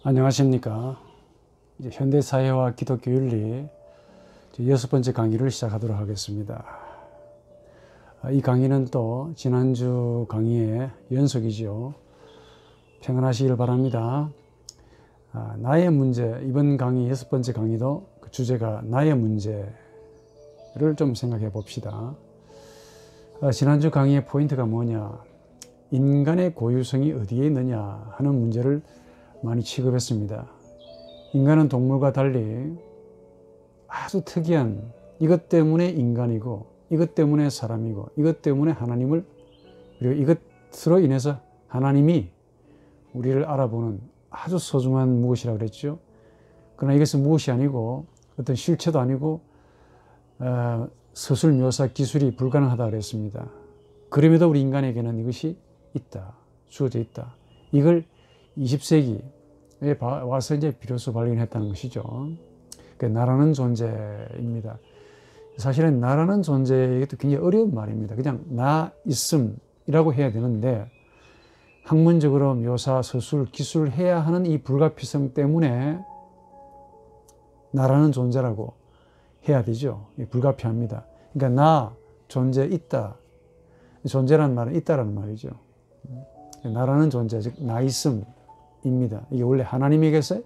안녕하십니까. 이제 현대사회와 기독교 윤리 6번째 강의를 시작하도록 하겠습니다. 이 강의는 또 지난주 강의의 연속이죠. 평안하시길 바랍니다. 나의 문제, 이번 강의 6번째 강의도 그 주제가 나의 문제를 좀 생각해 봅시다. 지난주 강의의 포인트가 뭐냐, 인간의 고유성이 어디에 있느냐 하는 문제를 많이 취급했습니다. 인간은 동물과 달리 아주 특이한, 이것 때문에 인간이고 이것 때문에 사람이고 이것 때문에 하나님을, 그리고 이것으로 인해서 하나님이 우리를 알아보는 아주 소중한 무엇이라고 그랬죠. 그러나 이것은 무엇이 아니고 어떤 실체도 아니고 서술 묘사 기술이 불가능하다고 그랬습니다. 그럼에도 우리 인간에게는 이것이 있다, 주어져 있다. 이걸 20세기에 와서 이제 비로소 발견했다는 것이죠. 나라는 존재입니다. 사실은 나라는 존재, 이것도 굉장히 어려운 말입니다. 그냥 나 있음이라고 해야 되는데, 학문적으로 묘사, 서술, 기술을 해야 하는 이 불가피성 때문에 나라는 존재라고 해야 되죠. 불가피합니다. 그러니까 나, 존재, 있다. 존재라는 말은 있다라는 말이죠. 나라는 존재, 즉 나 있음입니다. 이게 원래 하나님에게서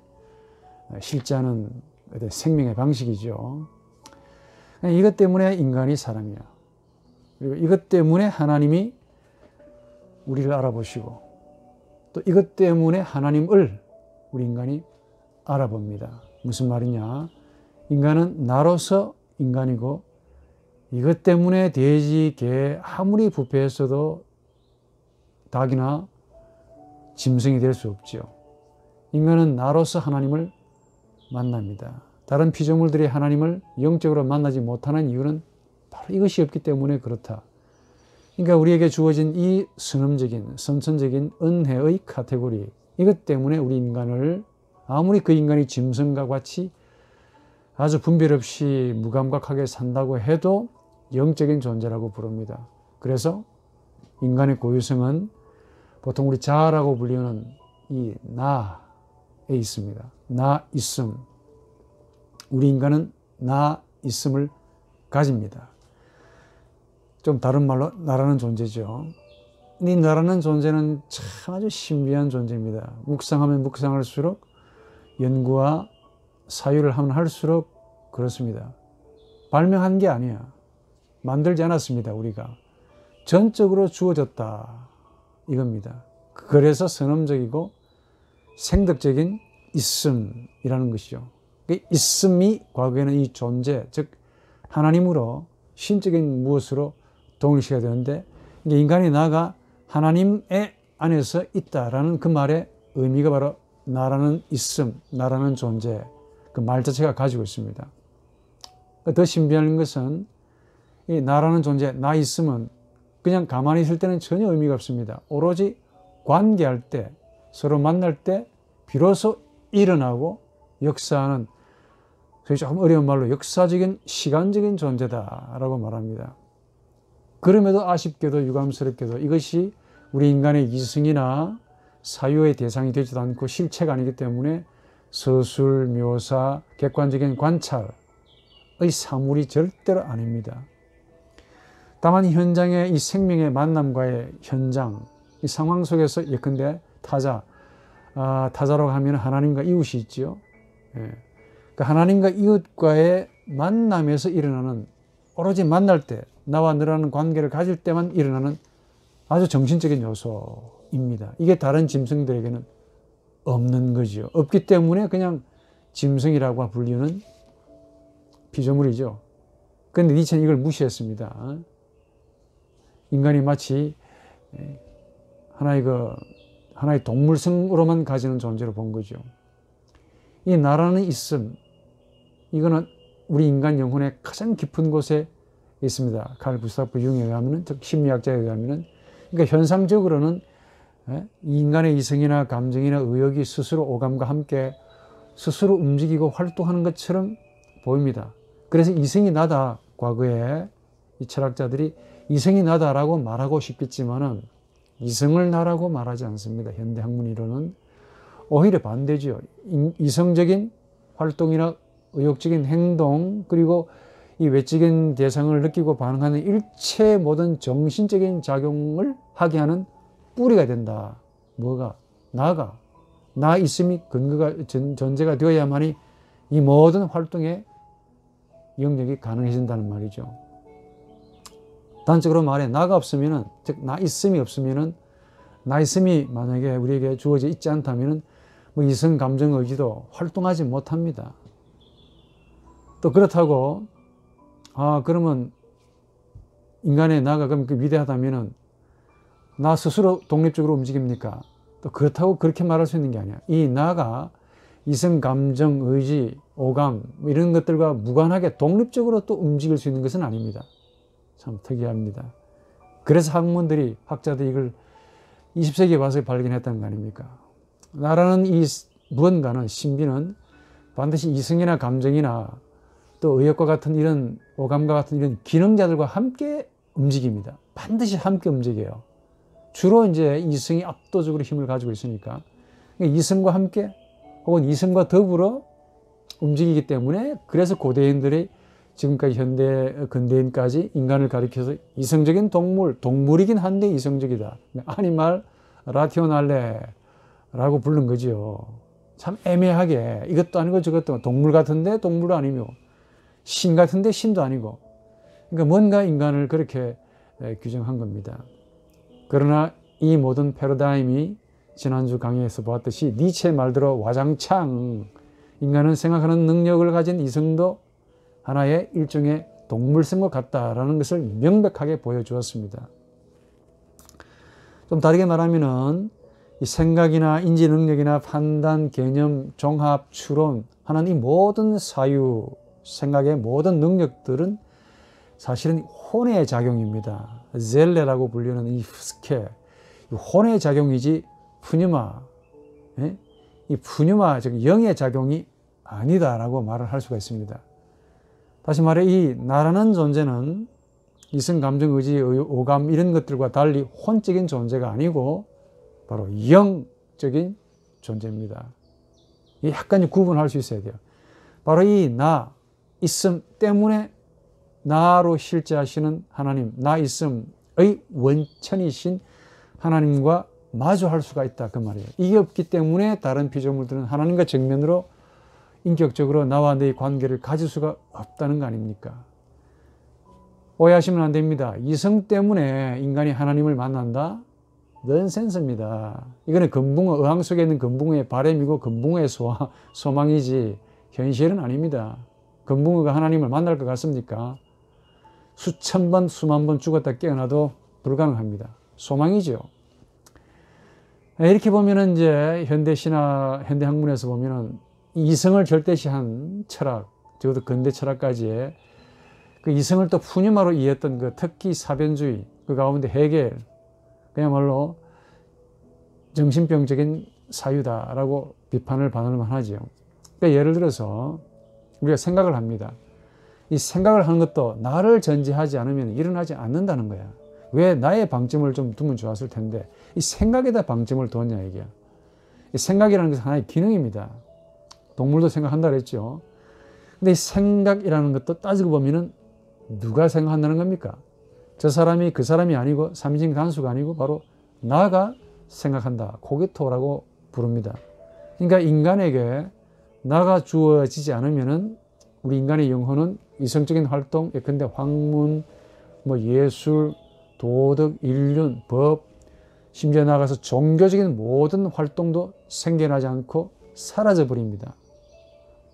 실제하는 생명의 방식이죠. 이것 때문에 인간이 사람이야. 그리고 이것 때문에 하나님이 우리를 알아보시고, 또 이것 때문에 하나님을 우리 인간이 알아봅니다. 무슨 말이냐? 인간은 나로서 인간이고, 이것 때문에 돼지, 개 아무리 부패했어도 닭이나 짐승이 될 수 없죠. 인간은 나로서 하나님을 만납니다. 다른 피조물들이 하나님을 영적으로 만나지 못하는 이유는 바로 이것이 없기 때문에 그렇다. 그러니까 우리에게 주어진 이 선험적인, 선천적인 은혜의 카테고리, 이것 때문에 우리 인간을, 아무리 그 인간이 짐승과 같이 아주 분별 없이 무감각하게 산다고 해도 영적인 존재라고 부릅니다. 그래서 인간의 고유성은 보통 우리 자아라고 불리는 이 나에 있습니다. 나 있음. 우리 인간은 나 있음을 가집니다. 좀 다른 말로 나라는 존재죠. 이 나라는 존재는 참 아주 신비한 존재입니다. 묵상하면 묵상할수록, 연구와 사유를 하면 할수록 그렇습니다. 발명한 게 아니야. 만들지 않았습니다. 우리가 전적으로 주어졌다, 이겁니다. 그래서 선험적이고 생덕적인 있음이라는 것이죠. 있음이 과거에는 이 존재, 즉 하나님으로, 신적인 무엇으로 동일시가 되는데, 인간이 나가 하나님의 안에서 있다라는 그 말의 의미가 바로 나라는 있음, 나라는 존재, 그 말 자체가 가지고 있습니다. 더 신비한 것은 이 나라는 존재, 나 있음은 그냥 가만히 있을 때는 전혀 의미가 없습니다. 오로지 관계할 때, 서로 만날 때 비로소 일어나고 역사하는, 조금 어려운 말로 역사적인 시간적인 존재다라고 말합니다. 그럼에도 아쉽게도 유감스럽게도 이것이 우리 인간의 이성이나 사유의 대상이 되지도 않고 실체가 아니기 때문에 서술, 묘사, 객관적인 관찰의 사물이 절대로 아닙니다. 다만 현장의 이 생명의 만남과의 현장, 이 상황 속에서 예컨대 타자라고 하면 하나님과 이웃이 있죠. 그 하나님과 이웃과의 만남에서 일어나는, 오로지 만날 때, 나와 너라는 관계를 가질 때만 일어나는 아주 정신적인 요소입니다. 이게 다른 짐승들에게는 없는 거죠. 없기 때문에 그냥 짐승이라고 불리는 피조물이죠. 그런데 니체는 이걸 무시했습니다. 인간이 마치 하나의 동물성으로만 가지는 존재로 본 거죠. 이 나라는 있음, 이거는 우리 인간 영혼의 가장 깊은 곳에 있습니다. 칼 구스타프 융에 의하면, 즉 심리학자에 의하면, 그러니까 현상적으로는 인간의 이성이나 감정이나 의욕이 스스로 오감과 함께 스스로 움직이고 활동하는 것처럼 보입니다. 그래서 이성이 나다, 과거에 이 철학자들이 이성이 나다라고 말하고 싶겠지만은 이성을 나라고 말하지 않습니다. 현대 학문 이론은 오히려 반대죠. 이성적인 활동이나 의욕적인 행동, 그리고 이 외적인 대상을 느끼고 반응하는 일체 모든 정신적인 작용을 하게 하는 뿌리가 된다. 뭐가? 나가. 나 있음이 근거가 전제가 되어야만이 이 모든 활동에 영역이 가능해진다는 말이죠. 단적으로 말해 나가 없으면은, 즉 나 있음이 없으면은, 나 있음이 만약에 우리에게 주어져 있지 않다면은 뭐 이성, 감정, 의지도 활동하지 못합니다. 또 그렇다고 그러면 인간의 나가 그럼 그 위대하다면은 나 스스로 독립적으로 움직입니까? 또 그렇다고 그렇게 말할 수 있는 게 아니야. 이 나가 이성, 감정, 의지, 오감 이런 것들과 무관하게 독립적으로 또 움직일 수 있는 것은 아닙니다. 참 특이합니다. 그래서 학문들이, 학자들이 이걸 20세기에 와서 발견했다는 거 아닙니까? 나라는 이 무언가는, 신비는 반드시 이성이나 감정이나 또 의욕과 같은 이런 오감과 같은 이런 기능자들과 함께 움직입니다. 반드시 함께 움직여요. 주로 이제 이성이 압도적으로 힘을 가지고 있으니까 이성과 함께 혹은 이성과 더불어 움직이기 때문에, 그래서 고대인들이 지금까지 근대인까지 인간을 가리켜서 이성적인 동물이긴 한데 이성적이다. 아니말 라티오날레라고 부른 거죠. 참 애매하게 이것도 아니고 저것도 아니고, 동물 같은데 동물도 아니고 신 같은데 신도 아니고, 그러니까 뭔가 인간을 그렇게 규정한 겁니다. 그러나 이 모든 패러다임이 지난주 강의에서 보았듯이 니체의 말대로 와장창 인간은 생각하는 능력을 가진 이성도 하나의 일종의 동물성과 같다라는 것을 명백하게 보여주었습니다. 좀 다르게 말하면은 이 생각이나 인지 능력이나 판단, 개념, 종합, 추론 하는 이 모든 사유, 생각의 모든 능력들은 사실은 혼의 작용입니다. 젤레라고 불리는 이 스케, 혼의 작용이지 푸뉴마, 이 푸뉴마, 즉 영의 작용이 아니다라고 말을 할 수가 있습니다. 다시 말해 이 나라는 존재는 이성, 감정, 의지, 오감 이런 것들과 달리 혼적인 존재가 아니고 바로 영적인 존재입니다. 이 약간 구분할 수 있어야 돼요. 바로 이 나, 있음 때문에 나로 실제하시는 하나님, 나 있음의 원천이신 하나님과 마주할 수가 있다 그 말이에요. 이게 없기 때문에 다른 피조물들은 하나님과 정면으로 인격적으로 나와 너의 관계를 가질 수가 없다는 거 아닙니까? 오해하시면 안 됩니다. 이성 때문에 인간이 하나님을 만난다? 넌센스입니다. 이거는 금붕어, 어항 속에 있는 금붕어의 바람이고 금붕어의 소망이지 현실은 아닙니다. 금붕어가 하나님을 만날 것 같습니까? 수천 번, 수만 번 죽었다 깨어나도 불가능합니다. 소망이죠. 이렇게 보면은 이제 현대시나 현대학문에서 보면은 이성을 절대시한 철학, 적어도 근대 철학까지의 그 이성을 또 푸뉴마로 이해했던 그 특기 사변주의, 그 가운데 헤겔, 그야말로 정신병적인 사유다라고 비판을 받을 만하죠. 그러니까 예를 들어서 우리가 생각을 합니다. 이 생각을 하는 것도 나를 전제하지 않으면 일어나지 않는다는 거야. 왜 나의 방점을 좀 두면 좋았을 텐데 이 생각에다 방점을 뒀냐 이게. 이 생각이라는 것은 하나의 기능입니다. 동물도 생각한다 그랬죠. 근데 이 생각이라는 것도 따지고 보면은 누가 생각한다는 겁니까? 저 사람이 그 사람이 아니고 삼인칭 단수가 아니고 바로 나가 생각한다. 코기토라고 부릅니다. 그러니까 인간에게 나가 주어지지 않으면은 우리 인간의 영혼은 이성적인 활동, 예컨대 학문, 뭐 예술, 도덕, 인륜, 법, 심지어 나아가서 종교적인 모든 활동도 생겨나지 않고 사라져 버립니다.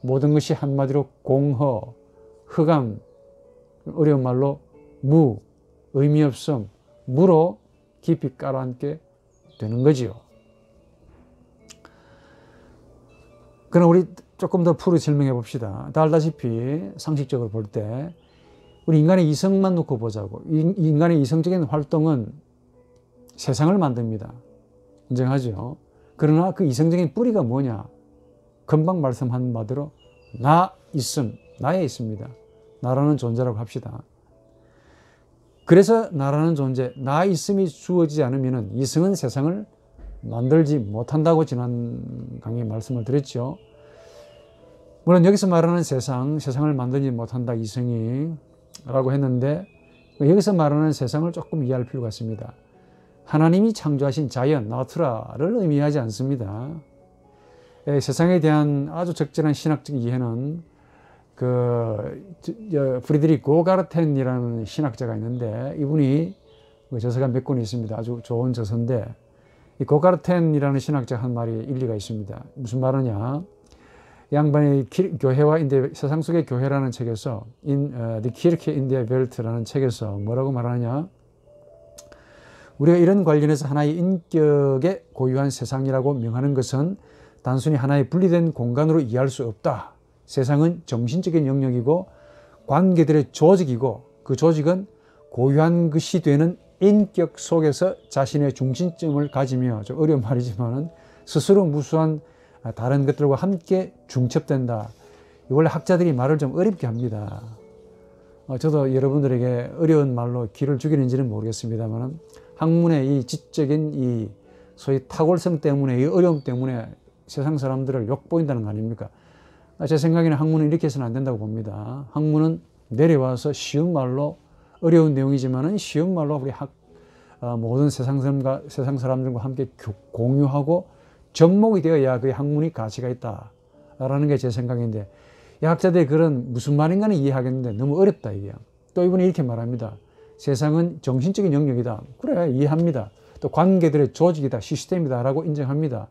모든 것이 한마디로 공허, 흑암, 어려운 말로 무, 의미 없음, 무로 깊이 깔아앉게 되는 거지요. 그럼 우리 조금 더 풀어 설명해 봅시다. 다 알다시피 상식적으로 볼 때 우리 인간의 이성만 놓고 보자고. 인간의 이성적인 활동은 세상을 만듭니다. 인정하죠? 그러나 그 이성적인 뿌리가 뭐냐? 금방 말씀한 바대로 나 있음, 나에 있습니다. 나라는 존재라고 합시다. 그래서 나라는 존재, 나 있음이 주어지지 않으면 이성은 세상을 만들지 못한다고 지난 강의에 말씀을 드렸죠. 물론 여기서 말하는 세상을 만들지 못한다, 이성이 라고 했는데, 여기서 말하는 세상을 조금 이해할 필요가 있습니다. 하나님이 창조하신 자연, 나투라를 의미하지 않습니다. 세상에 대한 아주 적절한 신학적 이해는 프리드리히 고가르텐이라는 신학자가 있는데, 이분이 저서가 몇 권이 있습니다. 아주 좋은 저서인데, 이 고가르텐이라는 신학자 한 말이 일리가 있습니다. 무슨 말이냐? 양반이 교회와 세상 속의 교회라는 책에서 The Kirche in der Welt라는 책에서 뭐라고 말하느냐? 우리가 이런 관련해서 하나의 인격의 고유한 세상이라고 명하는 것은 단순히 하나의 분리된 공간으로 이해할 수 없다. 세상은 정신적인 영역이고 관계들의 조직이고 그 조직은 고유한 것이 되는 인격 속에서 자신의 중심점을 가지며, 좀 어려운 말이지만 스스로 무수한 다른 것들과 함께 중첩된다. 원래 학자들이 말을 좀 어렵게 합니다. 저도 여러분들에게 어려운 말로 기를 죽이는지는 모르겠습니다만, 학문의 이 지적인 이 소위 탁월성 때문에, 이 어려움 때문에 세상 사람들을 욕보인다는 거 아닙니까? 제 생각에는 학문은 이렇게 해서는 안 된다고 봅니다. 학문은 내려와서 쉬운 말로, 어려운 내용이지만은 쉬운 말로 우리 모든 세상 사람들과 함께 공유하고 접목이 되어야 그 학문이 가치가 있다라는 게 제 생각인데, 이 학자들이 그런 무슨 말인가는 이해하겠는데 너무 어렵다 이게. 또 이분이 이렇게 말합니다. 세상은 정신적인 영역이다. 그래, 이해합니다. 또 관계들의 조직이다, 시스템이다라고 인정합니다.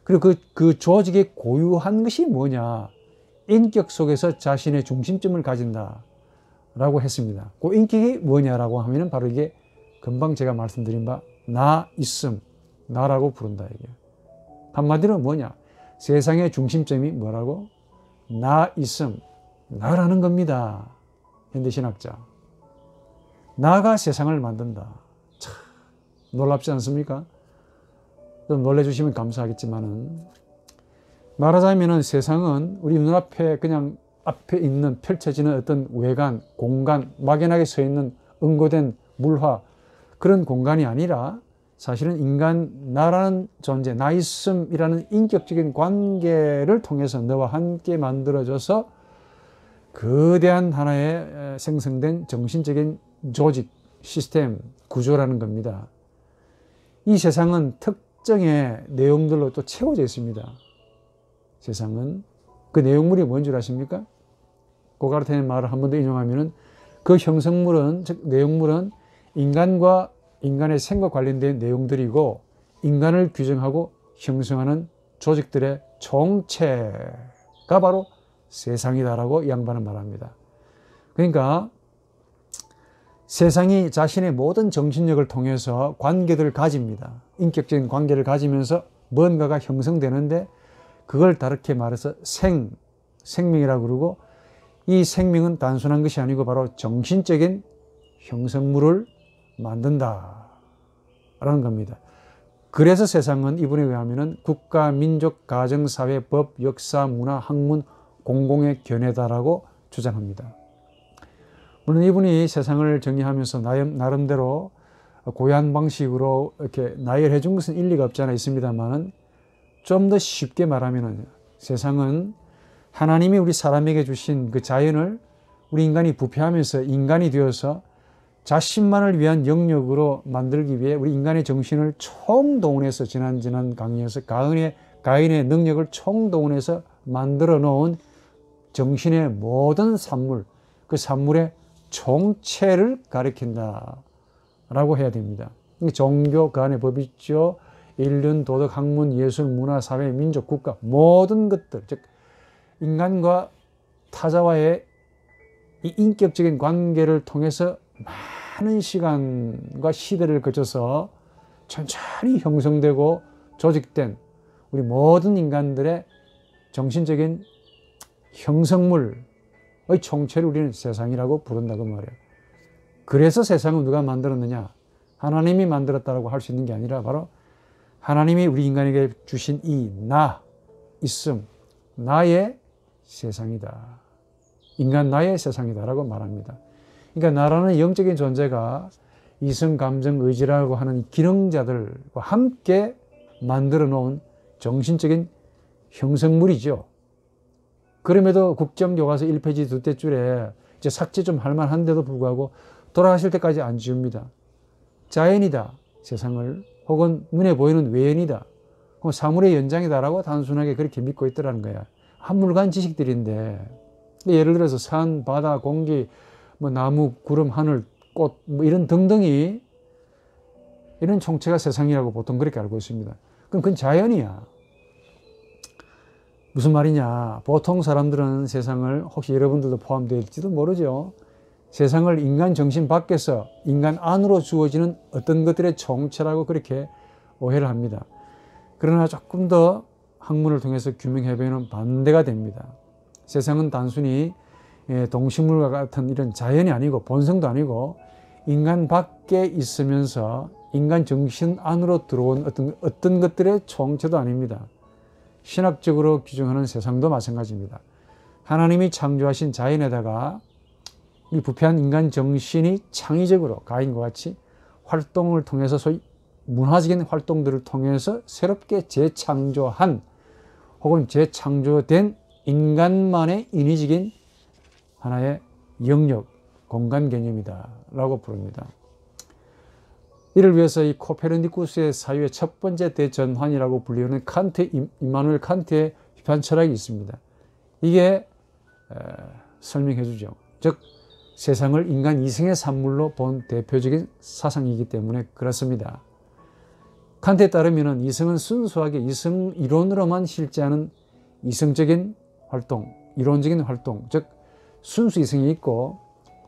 그리고 그 조직의 고유한 것이 뭐냐? 인격 속에서 자신의 중심점을 가진다라고 했습니다. 그 인격이 뭐냐라고 하면은 바로 이게 금방 제가 말씀드린 바 나 있음, 나라고 부른다 이게. 한마디로 뭐냐? 세상의 중심점이 뭐라고? 나 있음, 나라는 겁니다. 현대신학자. 나가 세상을 만든다. 참 놀랍지 않습니까? 좀 놀래주시면 감사하겠지만은, 말하자면은 세상은 우리 눈앞에 그냥 앞에 있는 펼쳐지는 어떤 외관, 공간, 막연하게 서 있는 응고된 물화, 그런 공간이 아니라 사실은 인간, 나라는 존재, 나 있음이라는 인격적인 관계를 통해서 너와 함께 만들어져서 거대한 하나의 생성된 정신적인 조직, 시스템, 구조라는 겁니다. 이 세상은 특정의 내용들로 또 채워져 있습니다. 세상은. 그 내용물이 뭔 줄 아십니까? 고가르텐의 말을 한 번 더 인용하면은, 그 형성물은, 즉 내용물은 인간과 인간의 생과 관련된 내용들이고, 인간을 규정하고 형성하는 조직들의 총체가 바로 세상이다라고 이 양반은 말합니다. 그러니까 세상이 자신의 모든 정신력을 통해서 관계들을 가집니다. 인격적인 관계를 가지면서 뭔가가 형성되는데, 그걸 다르게 말해서 생명이라고 그러고, 이 생명은 단순한 것이 아니고 바로 정신적인 형성물을 만든다 라는 겁니다. 그래서 세상은 이분에 의하면 국가, 민족, 가정, 사회, 법, 역사, 문화, 학문, 공공의 견해다라고 주장합니다. 물론 이분이 세상을 정의하면서 나름대로 고유한 방식으로 이렇게 나열해 준 것은 일리가 없지 않아 있습니다만, 좀 더 쉽게 말하면 세상은 하나님이 우리 사람에게 주신 그 자연을 우리 인간이 부패하면서 인간이 되어서 자신만을 위한 영역으로 만들기 위해 우리 인간의 정신을 총동원해서, 지난 강의에서 가인의 능력을 총동원해서 만들어 놓은 정신의 모든 산물, 그 산물의 총체를 가리킨다 라고 해야 됩니다. 종교, 그 안에 법이 있죠. 인륜, 도덕, 학문, 예술, 문화, 사회, 민족, 국가, 모든 것들, 즉 인간과 타자와의 이 인격적인 관계를 통해서 많은 시간과 시대를 거쳐서 천천히 형성되고 조직된 우리 모든 인간들의 정신적인 형성물의 총체를 우리는 세상이라고 부른다고 말이에요. 그래서 세상을 누가 만들었느냐? 하나님이 만들었다고 할 수 있는 게 아니라 바로 하나님이 우리 인간에게 주신 이 나, 있음, 나의 세상이다. 인간 나의 세상이다라고 말합니다. 그러니까 나라는 영적인 존재가 이성, 감정, 의지라고 하는 기능자들과 함께 만들어 놓은 정신적인 형성물이죠. 그럼에도 국정교과서 1페이지 두째 줄에 이제 삭제 좀 할 만한데도 불구하고 돌아가실 때까지 안 지웁니다. 자연이다, 세상을, 혹은 눈에 보이는 외연이다, 혹은 사물의 연장이다라고 단순하게 그렇게 믿고 있더라는 거야. 한물간 지식들인데, 예를 들어서 산, 바다, 공기, 뭐 나무, 구름, 하늘, 꽃, 뭐 이런 등등이, 이런 총체가 세상이라고 보통 그렇게 알고 있습니다. 그럼 그건 자연이야. 무슨 말이냐. 보통 사람들은 세상을, 혹시 여러분들도 포함될지도 모르죠. 세상을 인간 정신 밖에서 인간 안으로 주어지는 어떤 것들의 총체라고 그렇게 오해를 합니다. 그러나 조금 더 학문을 통해서 규명해보면 반대가 됩니다. 세상은 단순히 동식물과 같은 이런 자연이 아니고 본성도 아니고 인간 밖에 있으면서 인간 정신 안으로 들어온 어떤 것들의 총체도 아닙니다. 신학적으로 규정하는 세상도 마찬가지입니다. 하나님이 창조하신 자연에다가 이 부패한 인간 정신이 창의적으로 가인과 같이 활동을 통해서 소위 문화적인 활동들을 통해서 새롭게 재창조한 혹은 재창조된 인간만의 인위적인 하나의 영역, 공간 개념이다 라고 부릅니다. 이를 위해서 이 코페르니쿠스의 사유의 첫 번째 대전환이라고 불리우는 임마누엘 칸트의 비판 철학이 있습니다. 이게 설명해 주죠. 즉 세상을 인간 이성의 산물로 본 대표적인 사상이기 때문에 그렇습니다. 칸트에 따르면 이성은 순수하게 이성 이론으로만 실제하는 이성적인 활동, 이론적인 활동, 즉 순수 이성이 있고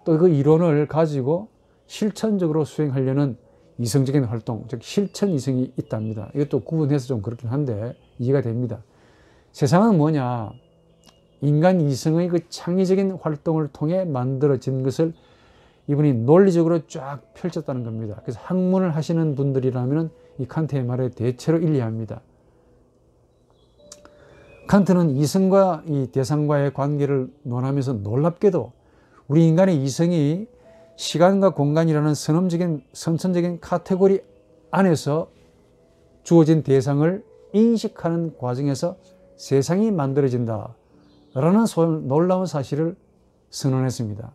또 그 이론을 가지고 실천적으로 수행하려는 이성적인 활동, 즉 실천 이성이 있답니다. 이것도 구분해서 좀 그렇긴 한데 이해가 됩니다. 세상은 뭐냐? 인간 이성의 그 창의적인 활동을 통해 만들어진 것을 이분이 논리적으로 쫙 펼쳤다는 겁니다. 그래서 학문을 하시는 분들이라면 이 칸트의 말에 대체로 일리합니다. 칸트는 이성과 이 대상과의 관계를 논하면서 놀랍게도 우리 인간의 이성이 시간과 공간이라는 선천적인 카테고리 안에서 주어진 대상을 인식하는 과정에서 세상이 만들어진다 라는 놀라운 사실을 선언했습니다.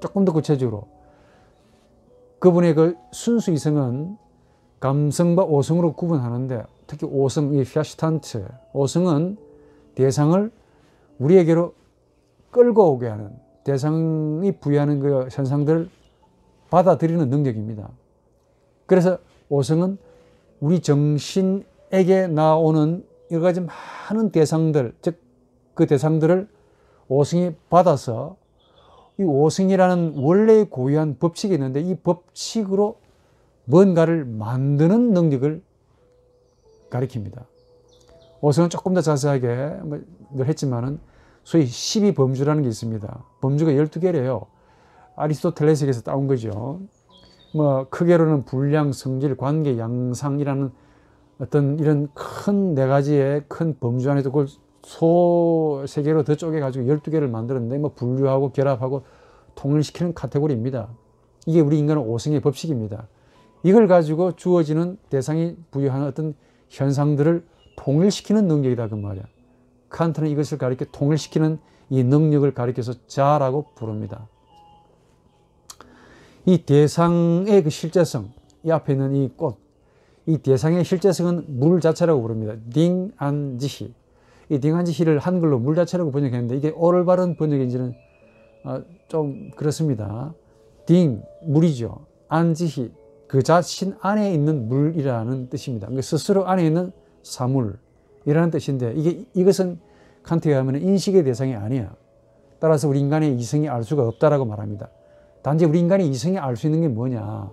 조금 더 구체적으로 그분의 그 순수 이성은 감성과 오성으로 구분하는데 특히 오성, 이 피아시탄트, 오성은 대상을 우리에게로 끌고 오게 하는 대상이 부여하는 그 현상들을 받아들이는 능력입니다. 그래서 오성은 우리 정신에게 나오는 여러 가지 많은 대상들, 즉 그 대상들을 오성이 받아서 이 오성이라는 원래 고유한 법칙이 있는데 이 법칙으로 뭔가를 만드는 능력을 가리킵니다. 오성은 조금 더 자세하게 늘 했지만은 소위 12범주라는 게 있습니다. 범주가 12개래요. 아리스토텔레스에게서 따온 거죠. 뭐 크게로는 분량, 성질, 관계, 양상이라는 어떤 이런 큰 네 가지의 큰 범주 안에서 그걸 소 세 개로 더 쪼개가지고 12개를 만들었는데 뭐 분류하고 결합하고 통일시키는 카테고리입니다. 이게 우리 인간의 오성의 법칙입니다. 이걸 가지고 주어지는 대상이 부여하는 어떤 현상들을 통일시키는 능력이다 그 말이야. 칸트는 이것을 가리켜 통일시키는 이 능력을 가리켜서 자라고 부릅니다. 이 대상의 그 실제성, 이 앞에 있는 이 꽃, 이 대상의 실제성은 물 자체라고 부릅니다. 딩안지히. 이 딩안지히를 한글로 물 자체라고 번역했는데 이게 올바른 번역인지는 좀 그렇습니다. 딩, 물이죠. 안지히, 그 자신 안에 있는 물이라는 뜻입니다. 그러니까 스스로 안에 있는 사물이라는 뜻인데 이것은 칸트에 의하면 인식의 대상이 아니야. 따라서 우리 인간의 이성이 알 수가 없다라고 말합니다. 단지 우리 인간의 이성이 알 수 있는 게 뭐냐.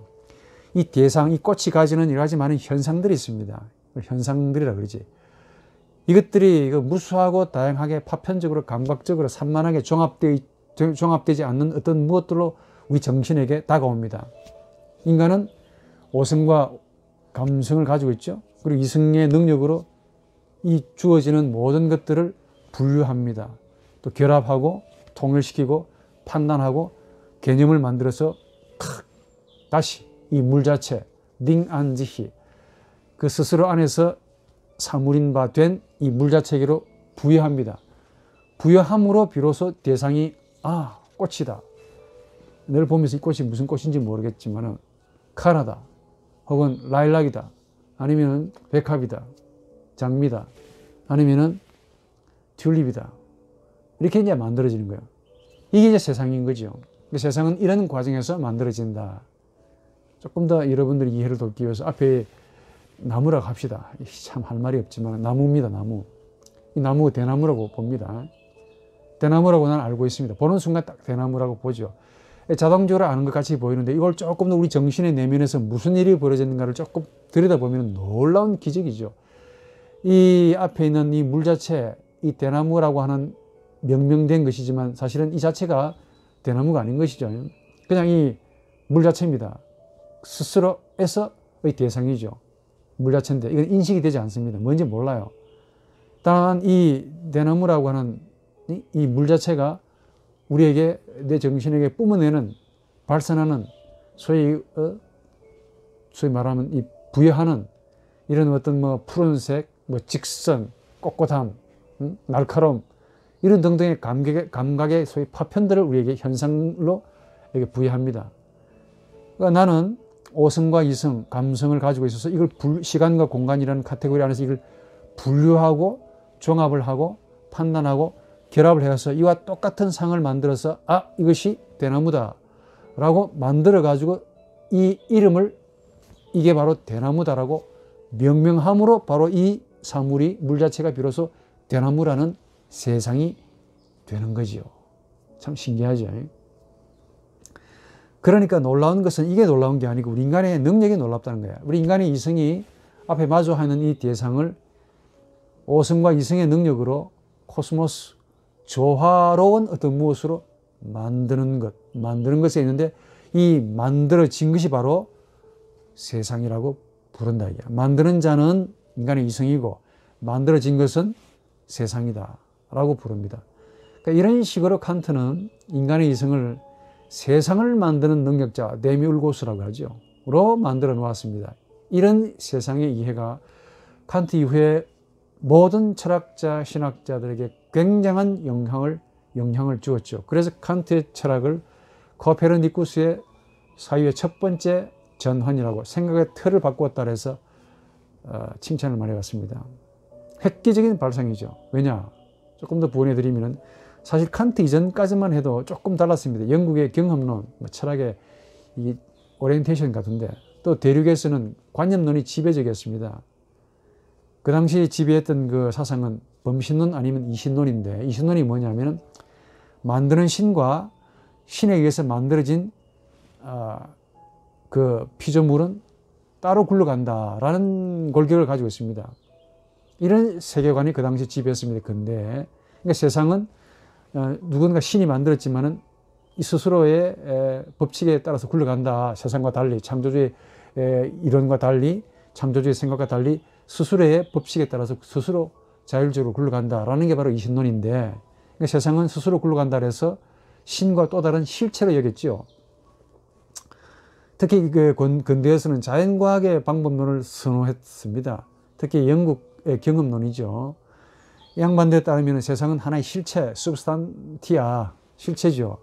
이 대상, 이 꽃이 가지는 여러 가지 많은 현상들이 있습니다. 현상들이라 그러지. 이것들이 무수하고 다양하게 파편적으로 감각적으로 산만하게 종합되지 않는 어떤 무엇들로 우리 정신에게 다가옵니다. 인간은 오성과 감성을 가지고 있죠. 그리고 이성의 능력으로 이 주어지는 모든 것들을 분류합니다. 또 결합하고 통일시키고 판단하고 개념을 만들어서 다시 이 물 자체, 딩안지히, 그 스스로 안에서 사물인 바 된 이 물 자체로 부여합니다. 부여함으로 비로소 대상이 꽃이다. 늘 보면서 이 꽃이 무슨 꽃인지 모르겠지만 카라다 혹은 라일락이다 아니면 백합이다 장미다 아니면 튤립이다 이렇게 이제 만들어지는 거예요. 이게 이제 세상인 거죠. 세상은 이런 과정에서 만들어진다. 조금 더 여러분들이 이해를 돕기 위해서 앞에 나무라고 합시다. 참 할 말이 없지만 나무입니다. 나무. 이 나무 대나무라고 봅니다. 대나무라고 난 알고 있습니다. 보는 순간 딱 대나무라고 보죠. 자동적으로 아는 것 같이 보이는데 이걸 조금 더 우리 정신의 내면에서 무슨 일이 벌어졌는가를 조금 들여다보면 놀라운 기적이죠. 이 앞에 있는 이 물 자체, 이 대나무라고 하는 명명된 것이지만 사실은 이 자체가 대나무가 아닌 것이죠. 그냥 이 물 자체입니다. 스스로에서의 대상이죠. 물 자체인데 이건 인식이 되지 않습니다. 뭔지 몰라요. 단 이 대나무라고 하는 이 물 자체가 우리에게 내 정신에게 뿜어내는 발산하는 소위 말하면 이 부여하는 이런 어떤 뭐 푸른색, 뭐 직선, 꼿꼿함, 날카로움 이런 등등의 감각의 소위 파편들을 우리에게 현상으로 이렇게 부여합니다. 그러니까 나는 오성과 이성, 감성을 가지고 있어서 이걸 시간과 공간이라는 카테고리 안에서 이걸 분류하고 종합을 하고 판단하고 결합을 해서 이와 똑같은 상을 만들어서 이것이 대나무다 라고 만들어 가지고 이 이름을 이게 바로 대나무다라고 명명함으로 바로 이 사물이 물 자체가 비로소 대나무라는 세상이 되는 거지요. 참 신기하죠. 그러니까 놀라운 것은 이게 놀라운 게 아니고 우리 인간의 능력이 놀랍다는 거야. 우리 인간의 이성이 앞에 마주하는 이 대상을 오성과 이성의 능력으로 코스모스, 조화로운 어떤 무엇으로 만드는 것에 있는데 이 만들어진 것이 바로 세상이라고 부른다. 만드는 자는 인간의 이성이고 만들어진 것은 세상이다 라고 부릅니다. 그러니까 이런 식으로 칸트는 인간의 이성을 세상을 만드는 능력자, 데미울고스라고 하죠. 로 만들어 놓았습니다. 이런 세상의 이해가 칸트 이후에 모든 철학자, 신학자들에게 굉장한 영향을 주었죠. 그래서 칸트의 철학을 코페르니쿠스의 사유의 첫 번째 전환이라고 생각의 틀을 바꾸었다 해서 칭찬을 많이 받습니다. 획기적인 발상이죠. 왜냐? 조금 더 부연해 드리면 사실 칸트 이전까지만 해도 조금 달랐습니다. 영국의 경험론, 철학의 이 오리엔테이션 같은데 또 대륙에서는 관념론이 지배적이었습니다. 그 당시 지배했던 그 사상은 범신론 아니면 이신론인데 이신론이 뭐냐면 만드는 신과 신에 의해서 만들어진 그 피조물은 따로 굴러간다라는 골격을 가지고 있습니다. 이런 세계관이 그 당시 지배했습니다. 근데 그러니까 세상은 누군가 신이 만들었지만은 이 스스로의 법칙에 따라서 굴러간다. 세상과 달리 창조주의 이론과 달리 창조주의 생각과 달리 스스로의 법칙에 따라서 스스로 자율적으로 굴러간다라는 게 바로 이신론인데 그러니까 세상은 스스로 굴러간다 해서 신과 또 다른 실체로 여겼죠. 특히 그 근대에서는 자연과학의 방법론을 선호했습니다. 특히 영국의 경험론이죠. 양반대에 따르면 세상은 하나의 실체, substantia, 실체죠.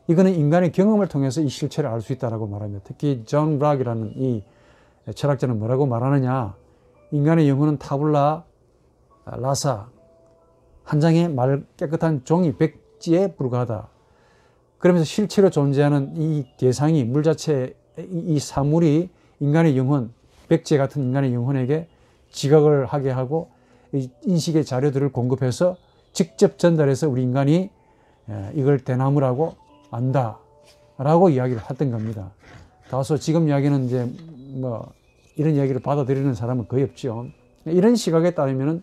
이거는 인간의 경험을 통해서 이 실체를 알 수 있다고 말합니다. 특히 존 브락이라는 이 철학자는 뭐라고 말하느냐. 인간의 영혼은 타블라 라사, 한 장의 깨끗한 종이 백지에 불과하다. 그러면서 실체로 존재하는 이 대상이 물 자체, 이 사물이 인간의 영혼, 백제 같은 인간의 영혼에게 지각을 하게 하고 인식의 자료들을 공급해서 직접 전달해서 우리 인간이 이걸 대나무라고 안다라고 이야기를 했던 겁니다. 다소 지금 이야기는 이제 뭐 이런 이야기를 받아들이는 사람은 거의 없죠. 이런 시각에 따르면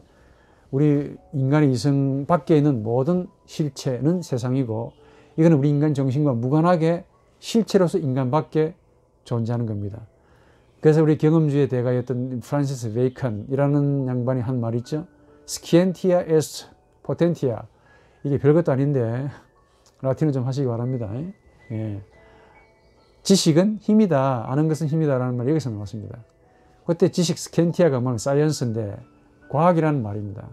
우리 인간의 이성 밖에 있는 모든 실체는 세상이고 이거는 우리 인간 정신과 무관하게 실체로서 인간 밖에 존재하는 겁니다. 그래서 우리 경험주의 대가였던 프란시스 베이컨이라는 양반이 한 말이 있죠. Scientia est potentia. 이게 별것도 아닌데 라틴어 좀 하시기 바랍니다. 지식은 힘이다. 아는 것은 힘이다 라는 말이 여기서 나왔습니다. 그때 지식 스캔티아가 뭐 사이언스인데 과학이라는 말입니다.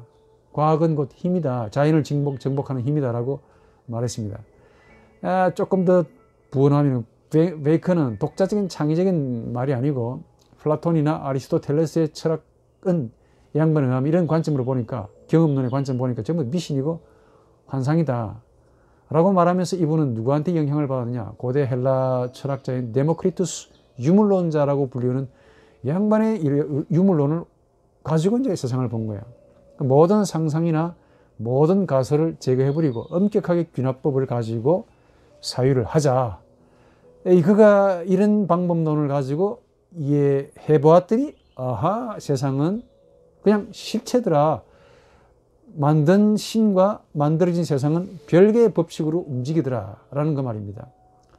과학은 곧 힘이다. 자연을 정복하는 힘이다라고 말했습니다. 조금 더 부언하면 베이컨은 독자적인 창의적인 말이 아니고 플라톤이나 아리스토텔레스의 철학은 이 양반에 의하면 이런 관점으로 보니까, 경험론의 관점 보니까 전부 미신이고 환상이다 라고 말하면서 이분은 누구한테 영향을 받았느냐? 고대 헬라 철학자인 데모크리투스 유물론자라고 불리우는 이 양반의 유물론을 가지고 이제 세상을 본 거예요. 모든 상상이나 모든 가설을 제거해버리고 엄격하게 균합법을 가지고 사유를 하자. 그가 이런 방법론을 가지고 이해해보았더니 아하, 세상은 그냥 실체더라. 만든 신과 만들어진 세상은 별개의 법칙으로 움직이더라 라는 그 말입니다.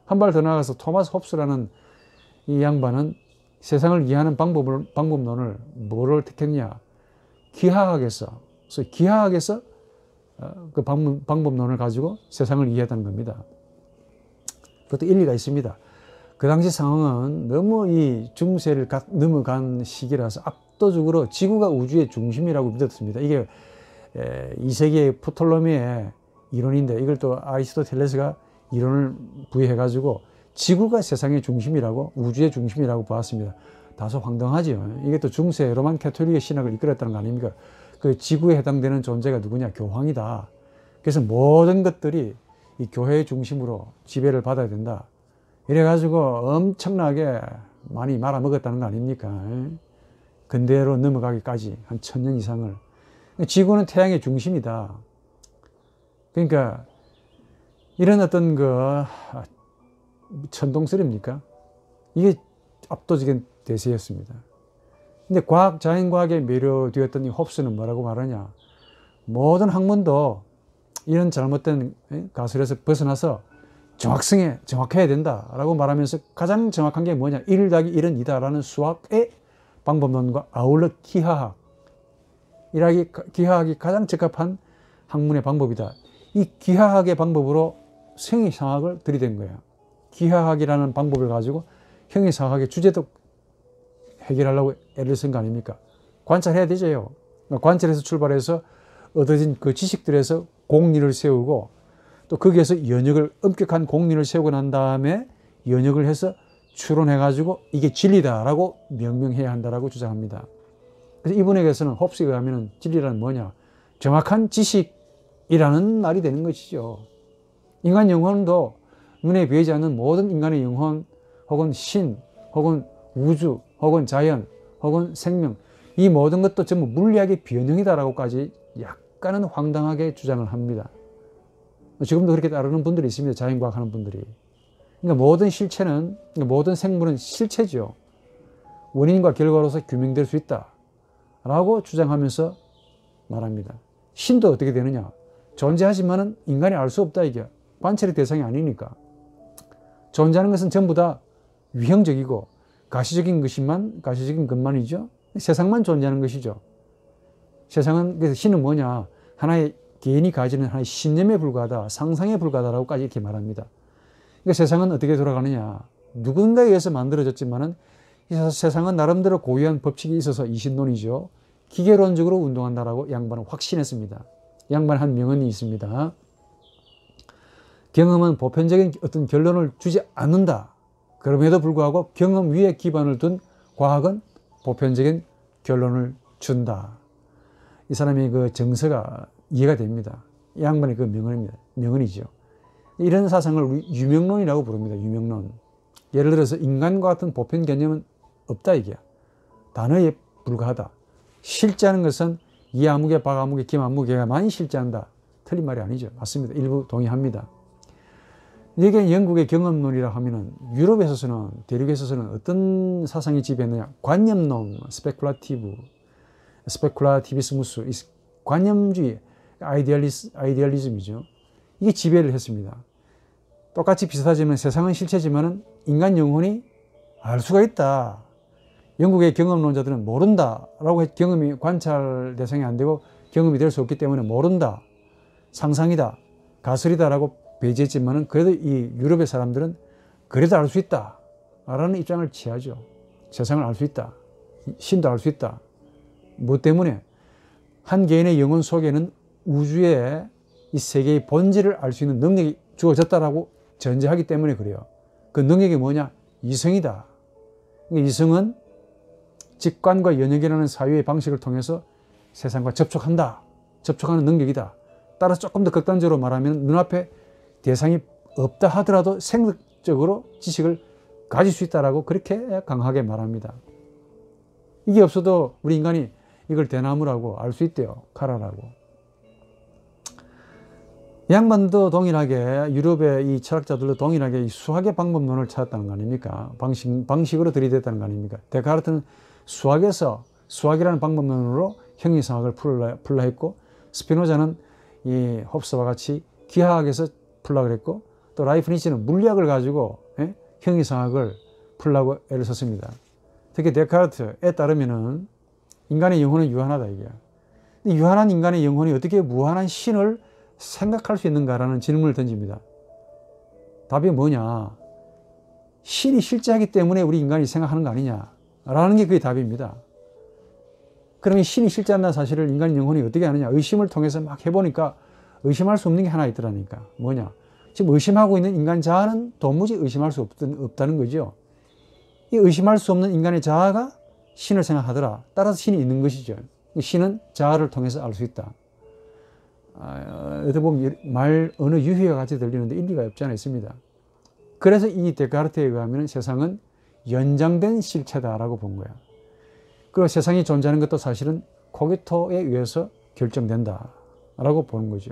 한 발 더 나아가서 토마스 홉스라는 이 양반은 세상을 이해하는 방법론을 뭐를 택했냐? 기하학에서 그 방법론을 가지고 세상을 이해했다는 겁니다. 그것도 일리가 있습니다. 그 당시 상황은 너무 이 중세를 넘어간 시기라서 압도적으로 지구가 우주의 중심이라고 믿었습니다. 이게 2세기의 프톨로미의 이론인데 이걸 또 아리스토텔레스가 이론을 부여해가지고 지구가 세상의 중심이라고, 우주의 중심이라고 보았습니다. 다소 황당하지요. 이게 또 중세 로만 캐톨릭의 신학을 이끌었다는 거 아닙니까? 그 지구에 해당되는 존재가 누구냐? 교황이다. 그래서 모든 것들이 이 교회의 중심으로 지배를 받아야 된다. 이래가지고 엄청나게 많이 말아먹었다는 거 아닙니까? 근대로 넘어가기까지 한 1000년 이상을. 지구는 태양의 중심이다. 그러니까 이런 어떤 천동설입니까? 이게 압도적인 대세였습니다. 근데 자연과학에 매료되었던 이 홉스는 뭐라고 말하냐? 모든 학문도 이런 잘못된 가설에서 벗어나서 정확해야 된다라고 말하면서 가장 정확한 게 뭐냐? 1 더하기 1은 2다라는 수학의 방법론과 아울러 기하학이 가장 적합한 학문의 방법이다. 이 기하학의 방법으로 형이상학을 들이댄 거예요. 기하학이라는 방법을 가지고 형이상학의 주제도 해결하려고 애를 쓴 거 아닙니까? 관찰해야 되죠. 관찰에서 출발해서 얻어진 그 지식들에서 공리를 세우고 또 거기에서 엄격한 공리를 세우고 난 다음에 연역을 해서 추론해가지고 이게 진리다라고 명명해야 한다라고 주장합니다. 그래서 이분에게서는 홉스에 의하면 진리란 뭐냐? 정확한 지식이라는 말이 되는 것이죠. 인간 영혼도 눈에 보이지 않는 모든 인간의 영혼 혹은 신 혹은 우주 혹은 자연 혹은 생명, 이 모든 것도 전부 물리학의 변형이다라고까지 약간은 황당하게 주장을 합니다. 지금도 그렇게 따르는 분들이 있습니다. 자연과학 하는 분들이. 그러니까 모든 생물은 실체죠. 원인과 결과로서 규명될 수 있다 라고 주장하면서 말합니다. 신도 어떻게 되느냐? 존재하지만은 인간이 알 수 없다, 이게. 관찰의 대상이 아니니까. 존재하는 것은 전부 다 위형적이고 가시적인 것만이죠. 세상만 존재하는 것이죠. 그래서 신은 뭐냐? 하나의 개인이 가지는 하나의 신념에 불과하다, 상상에 불과하다라고까지 이렇게 말합니다. 그러니까 세상은 어떻게 돌아가느냐? 누군가에 의해서 만들어졌지만은 이 세상은 나름대로 고유한 법칙이 있어서 이신론이죠. 기계론적으로 운동한다라고 양반은 확신했습니다. 양반의 한 명언이 있습니다. 경험은 보편적인 어떤 결론을 주지 않는다. 그럼에도 불구하고 경험 위에 기반을 둔 과학은 보편적인 결론을 준다. 이 사람의 그 정서가 이해가 됩니다. 이 양반의 그 명언이죠. 이런 사상을 유명론이라고 부릅니다. 유명론. 예를 들어서 인간과 같은 보편 개념은 없다, 이게. 단어에 불과하다. 실제하는 것은 이아무개, 박아무개, 김아무개가만이 실제한다. 틀린 말이 아니죠. 맞습니다. 일부 동의합니다. 이게 영국의 경험론이라 하면은 유럽에서는, 대륙에서는 어떤 사상이 지배했느냐? 관념론, 스페쿨라티비스무스, 관념주의, 아이디얼리즘이죠. 이게 지배를 했습니다. 똑같이 비슷하지만 세상은 실체지만은 인간 영혼이 알 수가 있다. 영국의 경험론자들은 모른다라고 경험이 관찰 대상이 안 되고 경험이 될 수 없기 때문에 모른다, 상상이다, 가설이다라고 배제했지만은 그래도 이 유럽의 사람들은 그래도 알 수 있다라는 입장을 취하죠. 세상을 알 수 있다. 신도 알 수 있다. 뭐 때문에? 한 개인의 영혼 속에는 우주의 이 세계의 본질을 알 수 있는 능력이 주어졌다라고 전제하기 때문에 그래요. 그 능력이 뭐냐? 이성이다. 이성은 직관과 연역이라는 사유의 방식을 통해서 세상과 접촉한다. 접촉하는 능력이다. 따라서 조금 더 극단적으로 말하면 눈앞에 대상이 없다 하더라도 생각적으로 지식을 가질 수 있다라고 그렇게 강하게 말합니다. 이게 없어도 우리 인간이 이걸 대나무라고 알 수 있대요. 카라라고. 양반도 동일하게 유럽의 이 철학자들도 동일하게 이 수학의 방법론을 찾았다는 거 아닙니까? 방식으로 들이댔다는 거 아닙니까? 데카르트는 수학이라는 방법론으로 형이상학을 풀라 했고, 스피노자는 이 홉스와 같이 기하학에서 풀라 그랬고, 또 라이프니츠는 물리학을 가지고 형이상학을 풀라고 애를 썼습니다. 특히 데카르트에 따르면은 인간의 영혼은 유한하다 이게. 유한한 인간의 영혼이 어떻게 무한한 신을 생각할 수 있는가라는 질문을 던집니다. 답이 뭐냐? 신이 실제하기 때문에 우리 인간이 생각하는 거 아니냐라는 게 그게 답입니다. 그러면 신이 실제한다는 사실을 인간 영혼이 어떻게 아느냐? 의심을 통해서 막 해보니까 의심할 수 없는 게 하나 있더라니까. 뭐냐? 지금 의심하고 있는 인간 자아는 도무지 의심할 수 없다는 거죠. 이 의심할 수 없는 인간의 자아가 신을 생각하더라. 따라서 신이 있는 것이죠. 신은 자아를 통해서 알 수 있다. 어떻게 보면 말 어느 유희와 같이 들리는데 일리가 없지 않아 있습니다. 그래서 이 데카르트에 의하면 세상은 연장된 실체다라고 본 거야. 그리고 세상이 존재하는 것도 사실은 코기토에 의해서 결정된다라고 보는 거죠.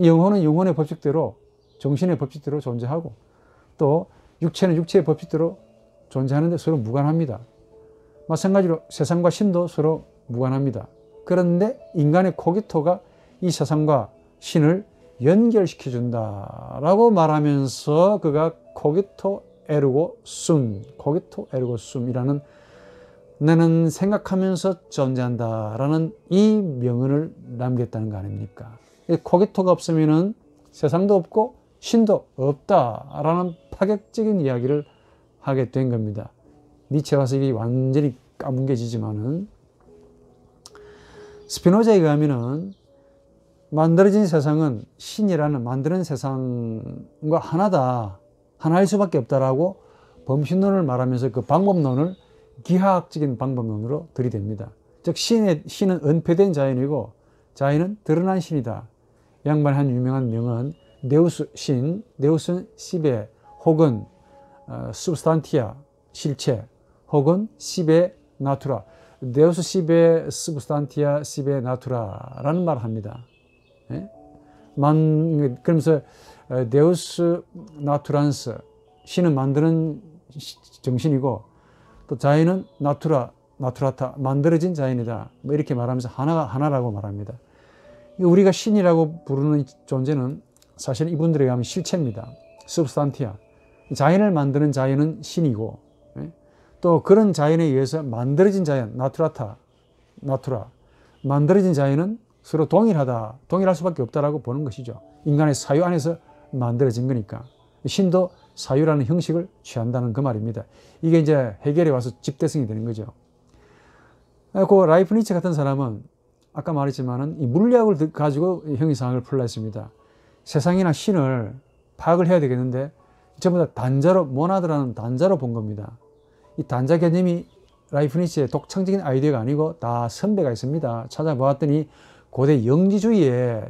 영혼은 영혼의 법칙대로, 정신의 법칙대로 존재하고, 또 육체는 육체의 법칙대로 존재하는데 서로 무관합니다. 마찬가지로 세상과 신도 서로 무관합니다. 그런데 인간의 코기토가 이 세상과 신을 연결시켜준다라고 말하면서 그가 코기토 에르고 숨이라는 나는 생각하면서 존재한다라는 이 명언을 남겼다는 거 아닙니까? 코기토가 없으면은 세상도 없고 신도 없다라는 파격적인 이야기를 하게 된 겁니다. 니체 와서 이게 완전히 까뭉개지지만은, 스피노자에 의하면은 만들어진 세상은 신이라는 만드는 세상과 하나일 수밖에 없다라고 범신론을 말하면서 그 방법론을 기하학적인 방법론으로 들이댑니다. 즉 신은 은폐된 자연이고 자연은 드러난 신이다. 양반의 한 유명한 명은 데우스는 시베 혹은 substantia 실체 혹은 시베 나투라, 데우스 시베 substantia 시베 나투라라는 말을 합니다. 예? 그러면서 데우스 나투란스, 신은 만드는 정신이고, 또 자연은 나투라타, 만들어진 자연이다. 뭐 이렇게 말하면서 하나라고 말합니다. 우리가 신이라고 부르는 존재는 사실 이분들에 의하면 실체입니다. substantia. 자연을 만드는 자연은 신이고, 또 그런 자연에 의해서 만들어진 자연, 나투라, 만들어진 자연은 서로 동일할 수밖에 없다라고 보는 것이죠. 인간의 사유 안에서 만들어진 거니까. 신도 사유라는 형식을 취한다는 그 말입니다. 이게 이제 해결에 와서 집대성이 되는 거죠. 그 라이프니츠 같은 사람은 아까 말했지만은 이 물리학을 가지고 형이상학을 풀라 했습니다. 세상이나 신을 파악을 해야 되겠는데 전부 다 단자로, 모나드라는 단자로 본 겁니다. 이 단자 개념이 라이프니츠의 독창적인 아이디어가 아니고 다 선배가 있습니다. 찾아보았더니 고대 영지주의의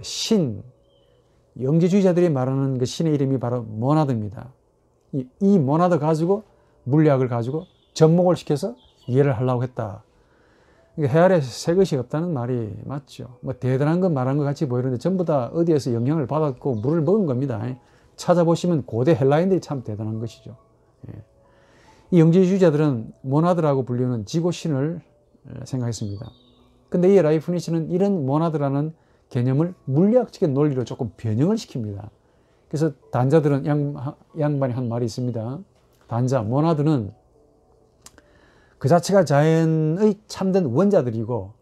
영지주의자들이 말하는 그 신의 이름이 바로 모나드입니다. 이 모나드 가지고 물리학을 가지고 접목을 시켜서 이해를 하려고 했다. 해아래 새 것이 없다는 말이 맞죠. 뭐 대단한 건 말한 것 같이 보이는데 전부 다 어디에서 영향을 받았고 물을 먹은 겁니다. 찾아보시면 고대 헬라인들이 참 대단한 것이죠. 이 영지주의자들은 모나드라고 불리는 지고신을 생각했습니다. 근데 이 라이프니츠는 이런 모나드라는 개념을 물리학적인 논리로 조금 변형을 시킵니다. 그래서 단자들은 양반이 한 말이 있습니다. 모나드는 그 자체가 자연의 참된 원자들이고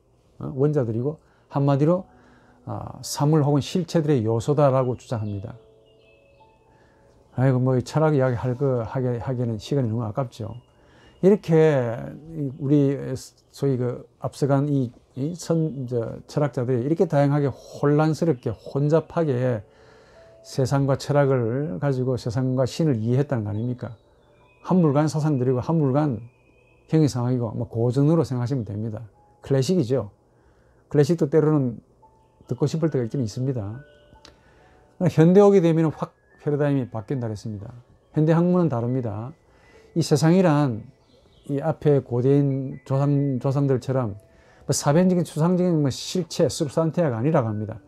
한마디로 사물 혹은 실체들의 요소다라고 주장합니다. 아이고, 뭐 철학 이야기 하기에는 시간이 너무 아깝죠. 이렇게 우리 소위 그 앞서간 철학자들이 이렇게 다양하게 혼란스럽게 혼잡하게 세상과 철학을 가지고 세상과 신을 이해했다는 거 아닙니까? 한물간 사상들이고 한물간 형이상학이고 뭐 고전으로 생각하시면 됩니다. 클래식이죠. 클래식도 때로는 듣고 싶을 때가 있긴 있습니다. 현대 오게 되면 확 패러다임이 바뀐다 그랬습니다. 현대 학문은 다릅니다. 이 세상이란 이 앞에 고대인 조상들처럼 사변적인 추상적인 실체, substantia가 아니라고 합니다.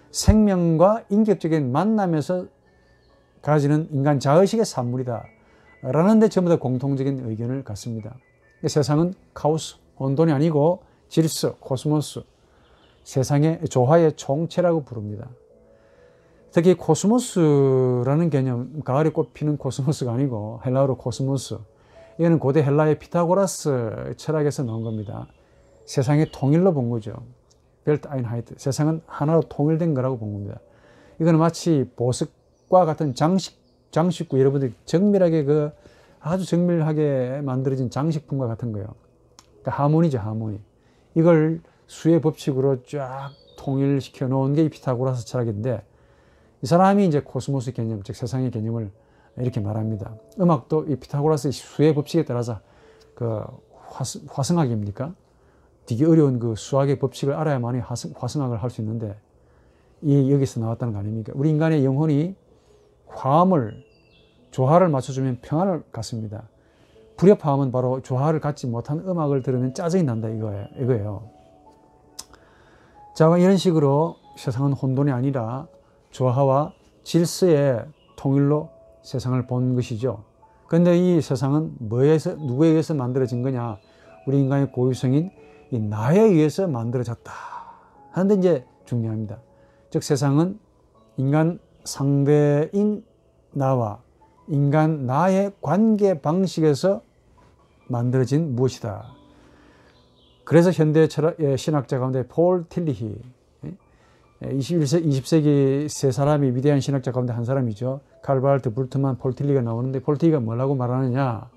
생명과 인격적인 만남에서 가지는 인간 자의식의 산물이다 라는 데 전부 다 공통적인 의견을 갖습니다. 세상은 카오스, 혼돈이 아니고 질서, 코스모스, 세상의 조화의 총체라고 부릅니다. 특히 코스모스라는 개념, 가을에 꽃 피는 코스모스가 아니고 헬라어로 코스모스, 이거는 고대 헬라의 피타고라스 철학에서 나온 겁니다. 세상의 통일로 본 거죠. 벨트 아인하이트, 세상은 하나로 통일된 거라고 본 겁니다. 이거는 마치 보석과 같은 장식구, 여러분들이 정밀하게 아주 정밀하게 만들어진 장식품과 같은 거예요. 그러니까 하모니죠, 하모니. 이걸 수의 법칙으로 쫙 통일시켜 놓은 게 이 피타고라스 철학인데, 이 사람이 이제 코스모스 개념, 즉 세상의 개념을 이렇게 말합니다. 음악도 이 피타고라스의 수의 법칙에 따라서 그 화성학입니까? 되게 어려운 그 수학의 법칙을 알아야만이 화성학을 할 수 있는데, 여기서 나왔다는 거 아닙니까? 우리 인간의 영혼이 화음을, 조화를 맞춰주면 평안을 갖습니다. 불협화음은 바로 조화를 갖지 못한 음악을 들으면 짜증이 난다 이거예요. 자, 이런 식으로 세상은 혼돈이 아니라 조화와 질서의 통일로 세상을 본 것이죠. 그런데 이 세상은 누구에 의해서 만들어진 거냐? 우리 인간의 고유성인 이 나에 의해서 만들어졌다 하는데 이제 중요합니다. 즉 세상은 인간 상대인 나와 인간 나의 관계 방식에서 만들어진 무엇이다. 그래서 현대 신학자 가운데 폴 틸리히, 20세기 세 사람이 위대한 신학자 가운데 한 사람이죠. 칼발트, 불트만, 폴 틸리가 나오는데 폴 틸리가 뭐라고 말하느냐?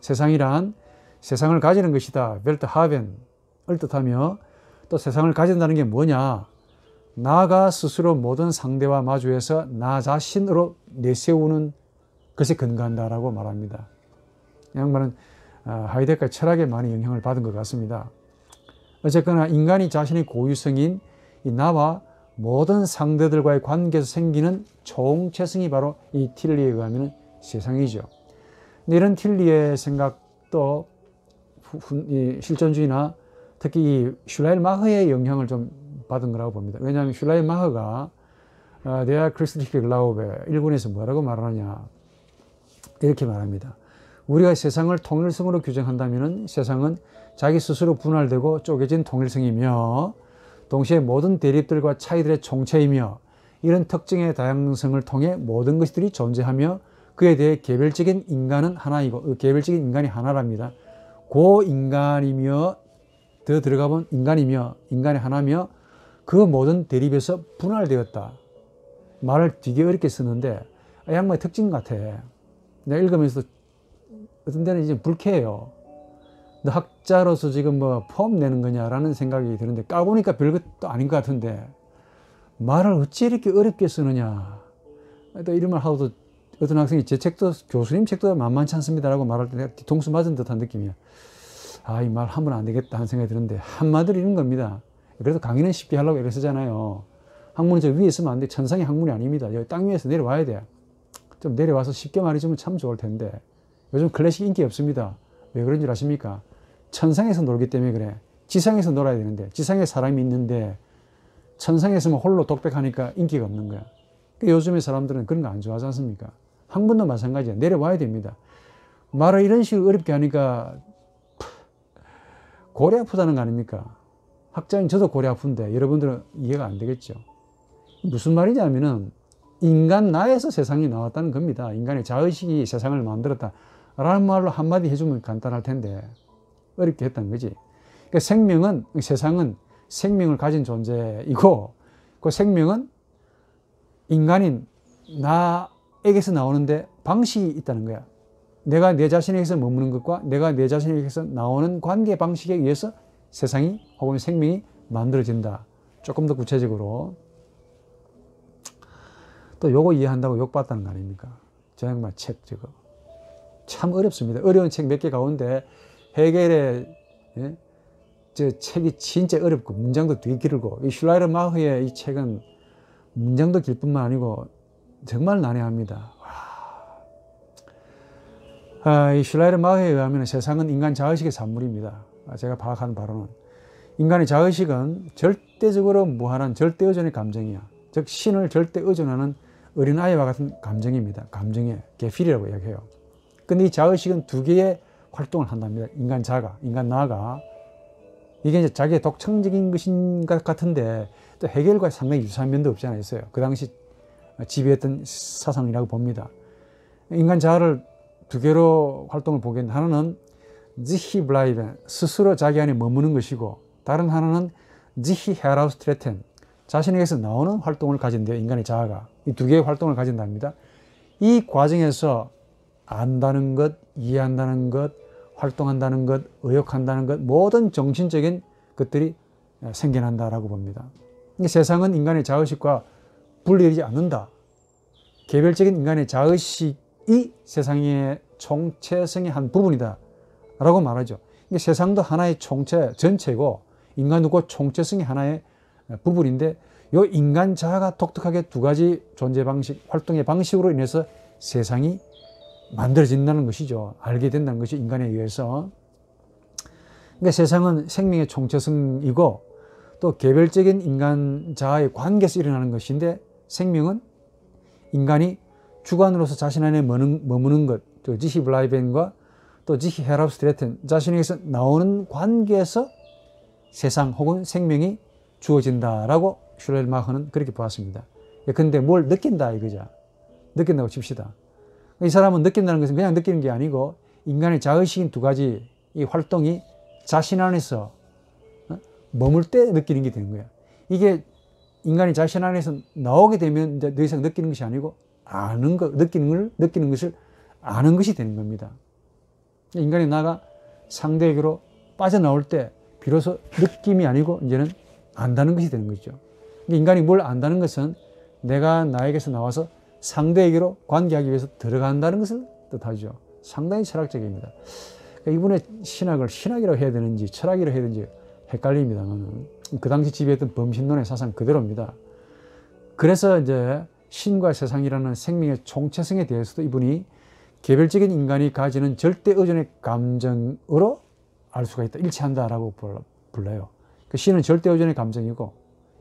세상이란 세상을 가지는 것이다. 벨트 하벤을 뜻하며, 또 세상을 가진다는 게 뭐냐? 나가 스스로 모든 상대와 마주해서 나 자신으로 내세우는 것에 근거한다라고 말합니다. 이 양반은 하이데거 철학에 많이 영향을 받은 것 같습니다. 어쨌거나 인간이 자신의 고유성인 이 나와 모든 상대들과의 관계에서 생기는 총체성이 바로 이 틸리에 의하면 세상이죠. 근데 이런 틸리의 생각도 실존주의나 특히 이 슐라이마흐의 영향을 좀 받은 거라고 봅니다. 왜냐하면 슐라이마흐가 데아 크리스티케 글라우베 1군에서 뭐라고 말하느냐, 이렇게 말합니다. 우리가 세상을 통일성으로 규정한다면 세상은 자기 스스로 분할되고 쪼개진 통일성이며 동시에 모든 대립들과 차이들의 총체이며 이런 특징의 다양성을 통해 모든 것들이 존재하며 그에 대해 개별적인 인간은 하나이고, 그 개별적인 인간이 하나랍니다. 고 인간이며 더 들어가면 인간이 하나며 그 모든 대립에서 분할되었다. 말을 되게 어렵게 쓰는데 이 양반의 특징 같아. 내가 읽으면서 어떤 데는 이제 불쾌해요. 너 학자로서 지금 뭐 폼 내는 거냐라는 생각이 드는데 까보니까 별것도 아닌 것 같은데 말을 어찌 이렇게 어렵게 쓰느냐. 또 이런 말 하고도 어떤 학생이 제 책도, 교수님 책도 만만치 않습니다라고 말할 때 내가 뒤통수 맞은 듯한 느낌이야. 이 말 하면 안 되겠다 하는 생각이 드는데 한마디로 이런 겁니다. 그래서 강의는 쉽게 하려고 이렇게 쓰잖아요. 학문은 저 위에 있으면 안 돼. 천상의 학문이 아닙니다. 여기 땅 위에서 내려와야 돼. 좀 내려와서 쉽게 말해주면 참 좋을 텐데 요즘 클래식 인기 없습니다. 왜 그런 줄 아십니까? 천상에서 놀기 때문에 그래. 지상에서 놀아야 되는데 지상에 사람이 있는데 천상에서만 홀로 독백하니까 인기가 없는 거야. 그러니까 요즘의 사람들은 그런 거 안 좋아하지 않습니까? 학문도 마찬가지야. 내려와야 됩니다. 말을 이런 식으로 어렵게 하니까 골이 아프다는 거 아닙니까? 학자인 저도 골이 아픈데 여러분들은 이해가 안 되겠죠. 무슨 말이냐면은 인간 나에서 세상이 나왔다는 겁니다. 인간의 자의식이 세상을 만들었다 라는 말로 한마디 해주면 간단할 텐데 어렵게 했다는 거지. 그러니까 세상은 생명을 가진 존재이고 그 생명은 인간인 나에게서 나오는데 방식이 있다는 거야. 내가 내 자신에게서 머무는 것과 내가 내 자신에게서 나오는 관계 방식에 의해서 세상이 혹은 생명이 만들어진다. 조금 더 구체적으로. 또 요거 이해한다고 욕받다는 거 아닙니까? 저 양반 책 저거. 참 어렵습니다. 어려운 책 몇 개 가운데 헤겔의 예? 저 책이 진짜 어렵고 문장도 되게 길고 이 슐라이르마흐의 이 책은 문장도 길 뿐만 아니고 정말 난해합니다. 이 슐라이르마흐에 의하면 세상은 인간 자의식의 산물입니다. 제가 파악한 바로는 인간의 자의식은 절대적으로 무한한 절대 의존의 감정이야. 즉 신을 절대 의존하는 어린아이와 같은 감정입니다. 감정의 개필이라고 이야기해요. 근데 이 자의식은 두 개의 활동을 한답니다. 인간 자가, 인간 나가. 이게 이제 자기의 독창적인 것인 것 같은데 또 헤겔과 상당히 유사한 면도 없지 않아 있어요. 그 당시 지배했던 사상이라고 봅니다. 인간 자아를 두 개로 활동을 보겠는데 하나는 지히 블라이벤, 스스로 자기 안에 머무는 것이고 다른 하나는 지히 헤라우스트레텐, 자신에게서 나오는 활동을 가진대요. 인간의 자아가. 이 두 개의 활동을 가진답니다. 이 과정에서 안다는 것, 이해한다는 것, 활동한다는 것, 의욕한다는 것, 모든 정신적인 것들이 생겨난다라고 봅니다. 세상은 인간의 자의식과 분리되지 않는다. 개별적인 인간의 자의식이 세상의 총체성의 한 부분이다 라고 말하죠. 세상도 하나의 총체, 전체고 인간도 그 총체성의 하나의 부분인데 이 인간 자아가 독특하게 두 가지 존재 방식, 활동의 방식으로 인해서 세상이 만들어진다는 것이죠. 알게 된다는 것이 인간에 의해서. 그러니까 세상은 생명의 총체성이고 또 개별적인 인간 자아의 관계에서 일어나는 것인데 생명은 인간이 주관으로서 자신 안에 머무는 것, 지히 블라이벤과 또 지히 헤라우스트레텐, 자신에게서 나오는 관계에서 세상 혹은 생명이 주어진다라고 슐레르마흐는 그렇게 보았습니다. 그런데 뭘 느낀다 이거죠. 느낀다고 칩시다. 이 사람은 느낀다는 것은 그냥 느끼는 게 아니고 인간의 자의식인 두 가지 이 활동이 자신 안에서 머물 때 느끼는 게 되는 거야. 이게 인간이 자신 안에서 나오게 되면 이제 더 이상 느끼는 것이 아니고 아는 것, 느끼는 것을 아는 것이 되는 겁니다. 인간의 나가 상대에게로 빠져나올 때 비로소 느낌이 아니고 이제는 안다는 것이 되는 거죠. 인간이 뭘 안다는 것은 내가 나에게서 나와서 상대에게로 관계하기 위해서 들어간다는 것을 뜻하죠. 상당히 철학적입니다. 이분의 신학을 신학이라고 해야 되는지 철학이라고 해야 되는지 헷갈립니다만 그 당시 지배했던 범신론의 사상 그대로입니다. 그래서 이제 신과 세상이라는 생명의 총체성에 대해서도 이분이 개별적인 인간이 가지는 절대 의존의 감정으로 알 수가 있다. 일치한다라고 불러요. 그 신은 절대 의존의 감정이고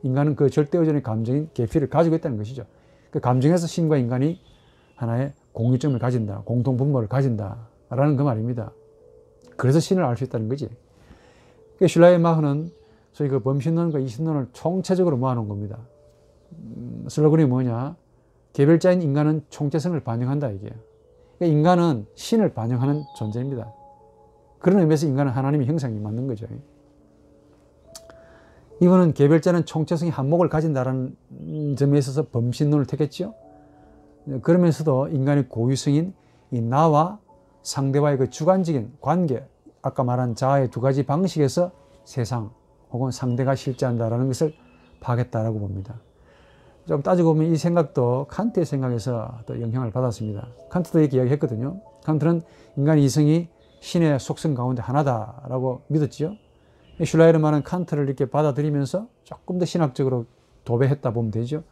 인간은 그 절대 의존의 감정인 계피를 가지고 있다는 것이죠. 그 감정에서 신과 인간이 하나의 공유점을 가진다. 공통 분모를 가진다라는 그 말입니다. 그래서 신을 알 수 있다는 거지. 그 슐라이르마흐는 소위 그 범신론과 이신론을 총체적으로 모아놓은 겁니다. 슬로건이 뭐냐? 개별자인 인간은 총체성을 반영한다 이게요. 그러니까 인간은 신을 반영하는 존재입니다. 그런 의미에서 인간은 하나님의 형상이 맞는 거죠. 이분은 개별자는 총체성의 한몫을 가진다는 점에 있어서 범신론을 택했죠. 그러면서도 인간의 고유성인 이 나와 상대와의 그 주관적인 관계, 아까 말한 자아의 두 가지 방식에서 세상 혹은 상대가 실제한다는 것을 파악했다라고 봅니다. 좀 따지고 보면 이 생각도 칸트의 생각에서 또 영향을 받았습니다. 칸트도 이렇게 이야기했거든요. 칸트는 인간의 이성이 신의 속성 가운데 하나다라고 믿었지요. 슐라이르마는 칸트를 이렇게 받아들이면서 조금 더 신학적으로 도배했다 보면 되죠.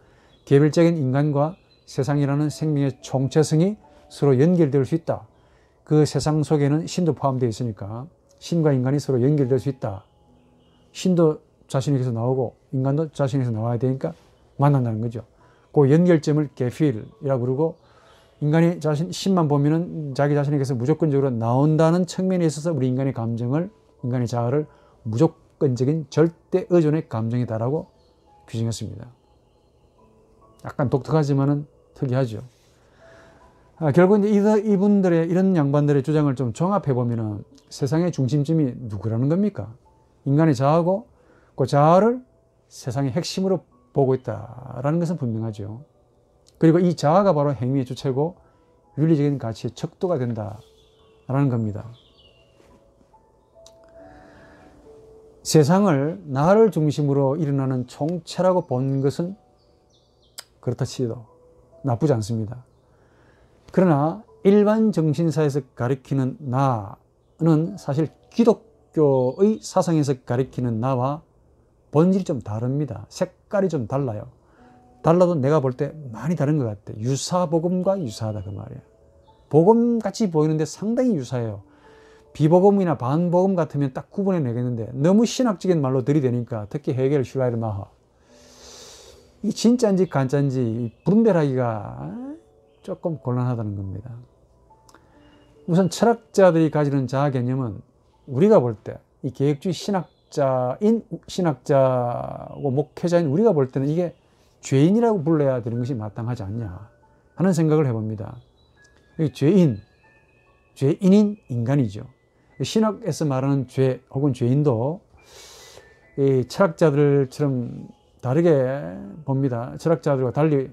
개별적인 인간과 세상이라는 생명의 총체성이 서로 연결될 수 있다. 그 세상 속에는 신도 포함되어 있으니까 신과 인간이 서로 연결될 수 있다. 신도 자신에게서 나오고 인간도 자신에게서 나와야 되니까 만난다는 거죠. 그 연결점을 게필이라고 부르고 인간이 신만 보면은 자기 자신에게서 무조건적으로 나온다는 측면에 있어서 우리 인간의 감정을, 인간의 자아를 무조건적인 절대 의존의 감정이다라고 규정했습니다. 약간 독특하지만은 특이하죠. 결국 이제 이분들의 이런 양반들의 주장을 좀 종합해 보면은 세상의 중심점이 누구라는 겁니까? 인간의 자아고 그 자아를 세상의 핵심으로 보고 있다라는 것은 분명하죠. 그리고 이 자아가 바로 행위의 주체고 윤리적인 가치의 척도가 된다. 라는 겁니다. 세상을 나를 중심으로 일어나는 총체라고 본 것은 그렇다 치도 나쁘지 않습니다. 그러나 일반 정신사에서 가리키는 나는 사실 기독교의 사상에서 가리키는 나와 본질이 좀 다릅니다. 색깔이 좀 달라요. 달라도 내가 볼 때 많이 다른 것 같아. 유사복음과 유사하다 그 말이에요. 복음같이 보이는데 상당히 유사해요. 비복음이나 반복음 같으면 딱 구분해내겠는데 너무 신학적인 말로 들이대니까, 특히 헤겔, 슐라이르마하, 이게 진짜인지 가짜인지 분별하기가 조금 곤란하다는 겁니다. 우선 철학자들이 가지는 자아 개념은 우리가 볼 때, 이 개혁주의 신학자고 목회자인 우리가 볼 때는 이게 죄인이라고 불러야 되는 것이 마땅하지 않냐 하는 생각을 해봅니다. 죄인인 인간이죠. 신학에서 말하는 죄 혹은 죄인도 이 철학자들처럼 다르게 봅니다. 철학자들과 달리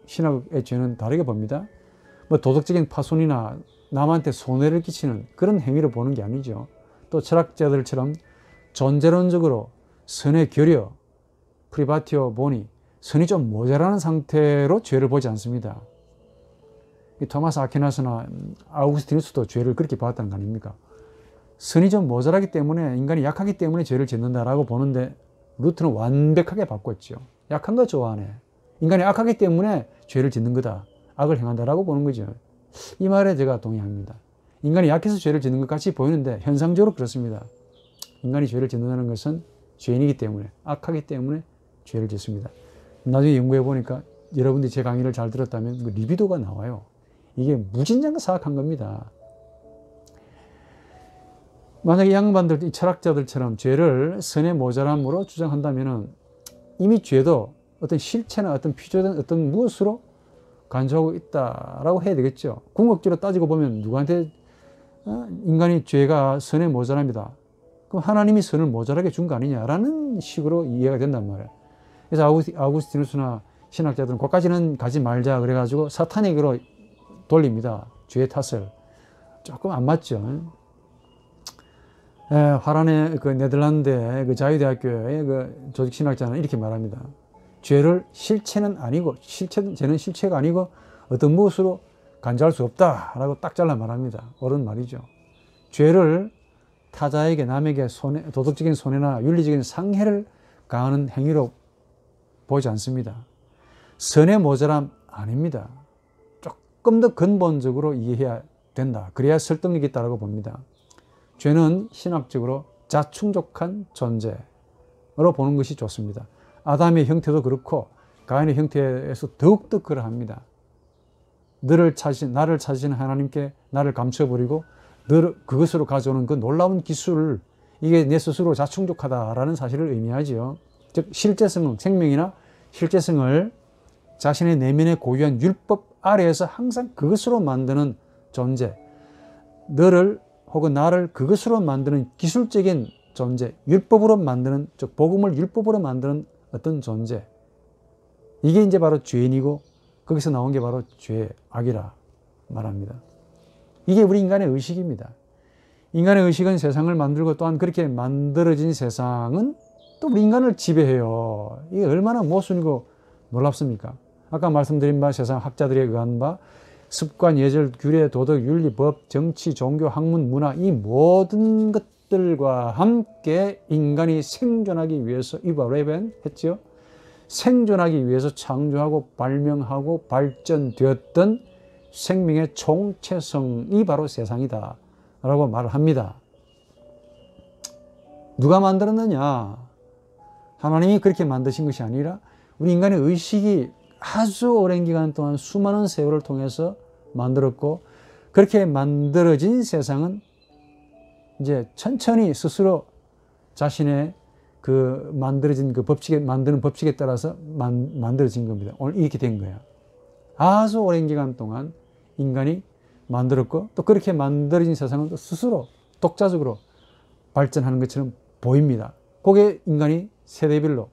신학의 죄는 다르게 봅니다. 뭐 도덕적인 파손이나 남한테 손해를 끼치는 그런 행위로 보는 게 아니죠. 또 철학자들처럼 존재론적으로 선의 결여, 프리바티오 보니, 선이 좀 모자라는 상태로 죄를 보지 않습니다. 토마스 아퀴나스나 아우구스티누스도 죄를 그렇게 봤다는 거 아닙니까? 선이 좀 모자라기 때문에, 인간이 약하기 때문에 죄를 짓는다라고 보는데, 루트는 완벽하게 바꿨죠. 약한 거 좋아하네. 인간이 악하기 때문에 죄를 짓는 거다. 악을 행한다라고 보는 거죠. 이 말에 제가 동의합니다. 인간이 약해서 죄를 짓는 것 같이 보이는데 현상적으로 그렇습니다. 인간이 죄를 짓는다는 것은 죄인이기 때문에, 악하기 때문에 죄를 짓습니다. 나중에 연구해 보니까 여러분들이 제 강의를 잘 들었다면 그 리비도가 나와요. 이게 무진장 사악한 겁니다. 만약에 이 양반들, 이 철학자들처럼 죄를 선의 모자람으로 주장한다면 이미 죄도 어떤 실체나 어떤 피조된 어떤 무엇으로 간주하고 있다라고 해야 되겠죠. 궁극적으로 따지고 보면 누구한테 인간이 죄가 선의 모자람이다. 그럼 하나님이 선을 모자라게 준 거 아니냐라는 식으로 이해가 된단 말이에요. 그래서 아우구스티누스나 신학자들은 거기까지는 가지 말자 그래가지고 사탄에게로 돌립니다. 죄의 탓을. 조금 안 맞죠. 화란의 그 네덜란드의 그 자유대학교의 그 조직신학자는 이렇게 말합니다. 죄를 실체는 아니고, 죄는 실체가 아니고 어떤 무엇으로 간주할 수 없다라고 딱 잘라 말합니다. 옳은 말이죠. 죄를 타자에게, 남에게 도덕적인 손해나 윤리적인 상해를 가하는 행위로 보지 않습니다. 선의 모자람 아닙니다. 조금 더 근본적으로 이해해야 된다. 그래야 설득력이 있다고 봅니다. 죄는 신학적으로 자충족한 존재로 보는 것이 좋습니다. 아담의 형태도 그렇고 가인의 형태에서 더욱더 그러합니다. 나를 찾으신 하나님께 나를 감춰버리고 그것으로 가져오는 그 놀라운 기술, 이게 내 스스로 자충족하다라는 사실을 의미하지요. 즉 실제성은, 생명이나 실제성을 자신의 내면에 고유한 율법 아래에서 항상 그것으로 만드는 존재, 너를 혹은 나를 그것으로 만드는 기술적인 존재, 율법으로 만드는, 즉 복음을 율법으로 만드는 어떤 존재, 이게 이제 바로 죄인이고 거기서 나온 게 바로 죄, 악이라 말합니다. 이게 우리 인간의 의식입니다. 인간의 의식은 세상을 만들고 또한 그렇게 만들어진 세상은 또 우리 인간을 지배해요. 이게 얼마나 모순이고 놀랍습니까? 아까 말씀드린 바 세상 학자들에 의한 바 습관, 예절, 규례, 도덕, 윤리, 법, 정치, 종교, 학문, 문화, 이 모든 것들과 함께 인간이 생존하기 위해서 이바레벤 했죠. 생존하기 위해서 창조하고 발명하고 발전되었던 생명의 총체성이 바로 세상이다 라고 말을 합니다. 누가 만들었느냐? 하나님이 그렇게 만드신 것이 아니라 우리 인간의 의식이 아주 오랜 기간 동안 수많은 세월을 통해서 만들었고, 그렇게 만들어진 세상은 이제 천천히 스스로 자신의 그 만들어진 그 법칙에, 만드는 법칙에 따라서 만들어진 겁니다. 오늘 이렇게 된 거야. 아주 오랜 기간 동안 인간이 만들었고, 또 그렇게 만들어진 세상은 또 스스로 독자적으로 발전하는 것처럼 보입니다. 그게 인간이 세대별로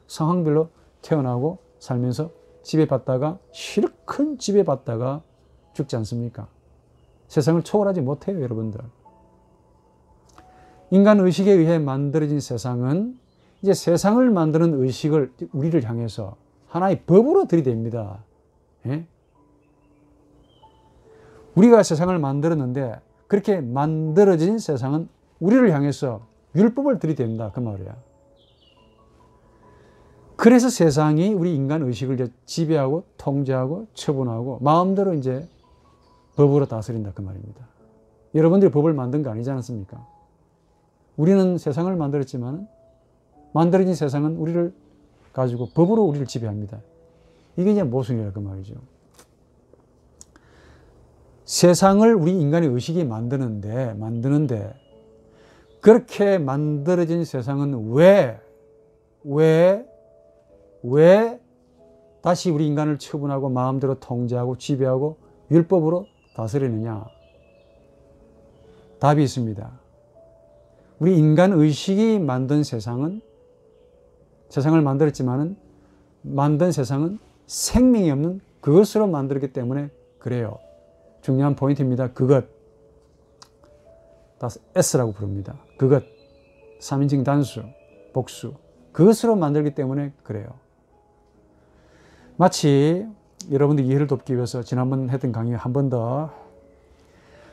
상황별로 태어나고 살면서 지배받다가, 실컷 지배받다가 죽지 않습니까? 세상을 초월하지 못해요, 여러분들. 인간 의식에 의해 만들어진 세상은 이제 세상을 만드는 의식을 우리를 향해서 하나의 법으로 들이댑니다. 예? 우리가 세상을 만들었는데 그렇게 만들어진 세상은 우리를 향해서 율법을 들이댄다, 그 말이야. 그래서 세상이 우리 인간 의식을 이제 지배하고 통제하고 처분하고 마음대로 이제 법으로 다스린다, 그 말입니다. 여러분들이 법을 만든 거 아니지 않습니까? 우리는 세상을 만들었지만 만들어진 세상은 우리를 가지고 법으로 우리를 지배합니다. 이게 이제 모순이라 그 말이죠. 세상을 우리 인간의 의식이 만드는데 그렇게 만들어진 세상은 왜 다시 우리 인간을 처분하고 마음대로 통제하고 지배하고 율법으로 다스리느냐? 답이 있습니다. 우리 인간 의식이 만든 세상을 만들었지만은 만든 세상은 생명이 없는 그것으로 만들었기 때문에 그래요. 중요한 포인트입니다. 그것. 다 S라고 부릅니다. 그것. 3인칭 단수, 복수. 그것으로 만들기 때문에 그래요. 마치 여러분들 이해를 돕기 위해서 지난번 했던 강의 한 번 더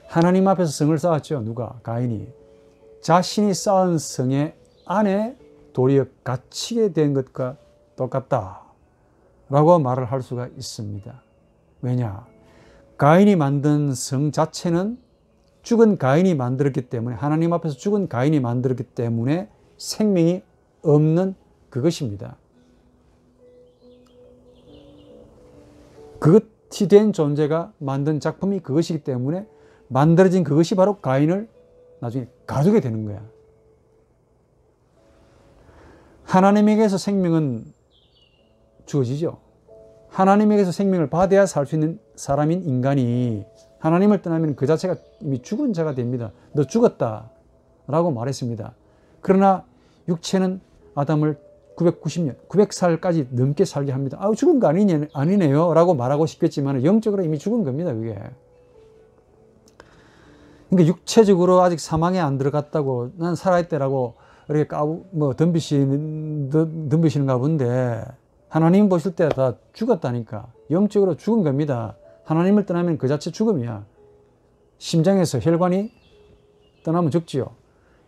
하나님 앞에서 성을 쌓았죠. 누가? 가인이. 자신이 쌓은 성의 안에 도리어 갇히게 된 것과 똑같다 라고 말을 할 수가 있습니다. 왜냐? 가인이 만든 성 자체는 죽은 가인이 만들었기 때문에, 하나님 앞에서 죽은 가인이 만들었기 때문에 생명이 없는 그것입니다. 그것이 된 존재가 만든 작품이 그것이기 때문에 만들어진 그것이 바로 가인을 나중에 가두게 되는 거야. 하나님에게서 생명은 주어지죠. 하나님에게서 생명을 받아야 살 수 있는 사람인 인간이 하나님을 떠나면 그 자체가 이미 죽은 자가 됩니다. 너 죽었다 라고 말했습니다. 그러나 육체는 아담을 990년, 900살까지 넘게 살게 합니다. 죽은 거 아니네요 라고 말하고 싶겠지만 영적으로 이미 죽은 겁니다. 그게. 그러니까 육체적으로 아직 사망에 안 들어갔다고 난 살아있대라고 이렇게 덤비시는가 본데 하나님 보실 때 다 죽었다니까. 영적으로 죽은 겁니다. 하나님을 떠나면 그 자체 죽음이야. 심장에서 혈관이 떠나면 죽지요.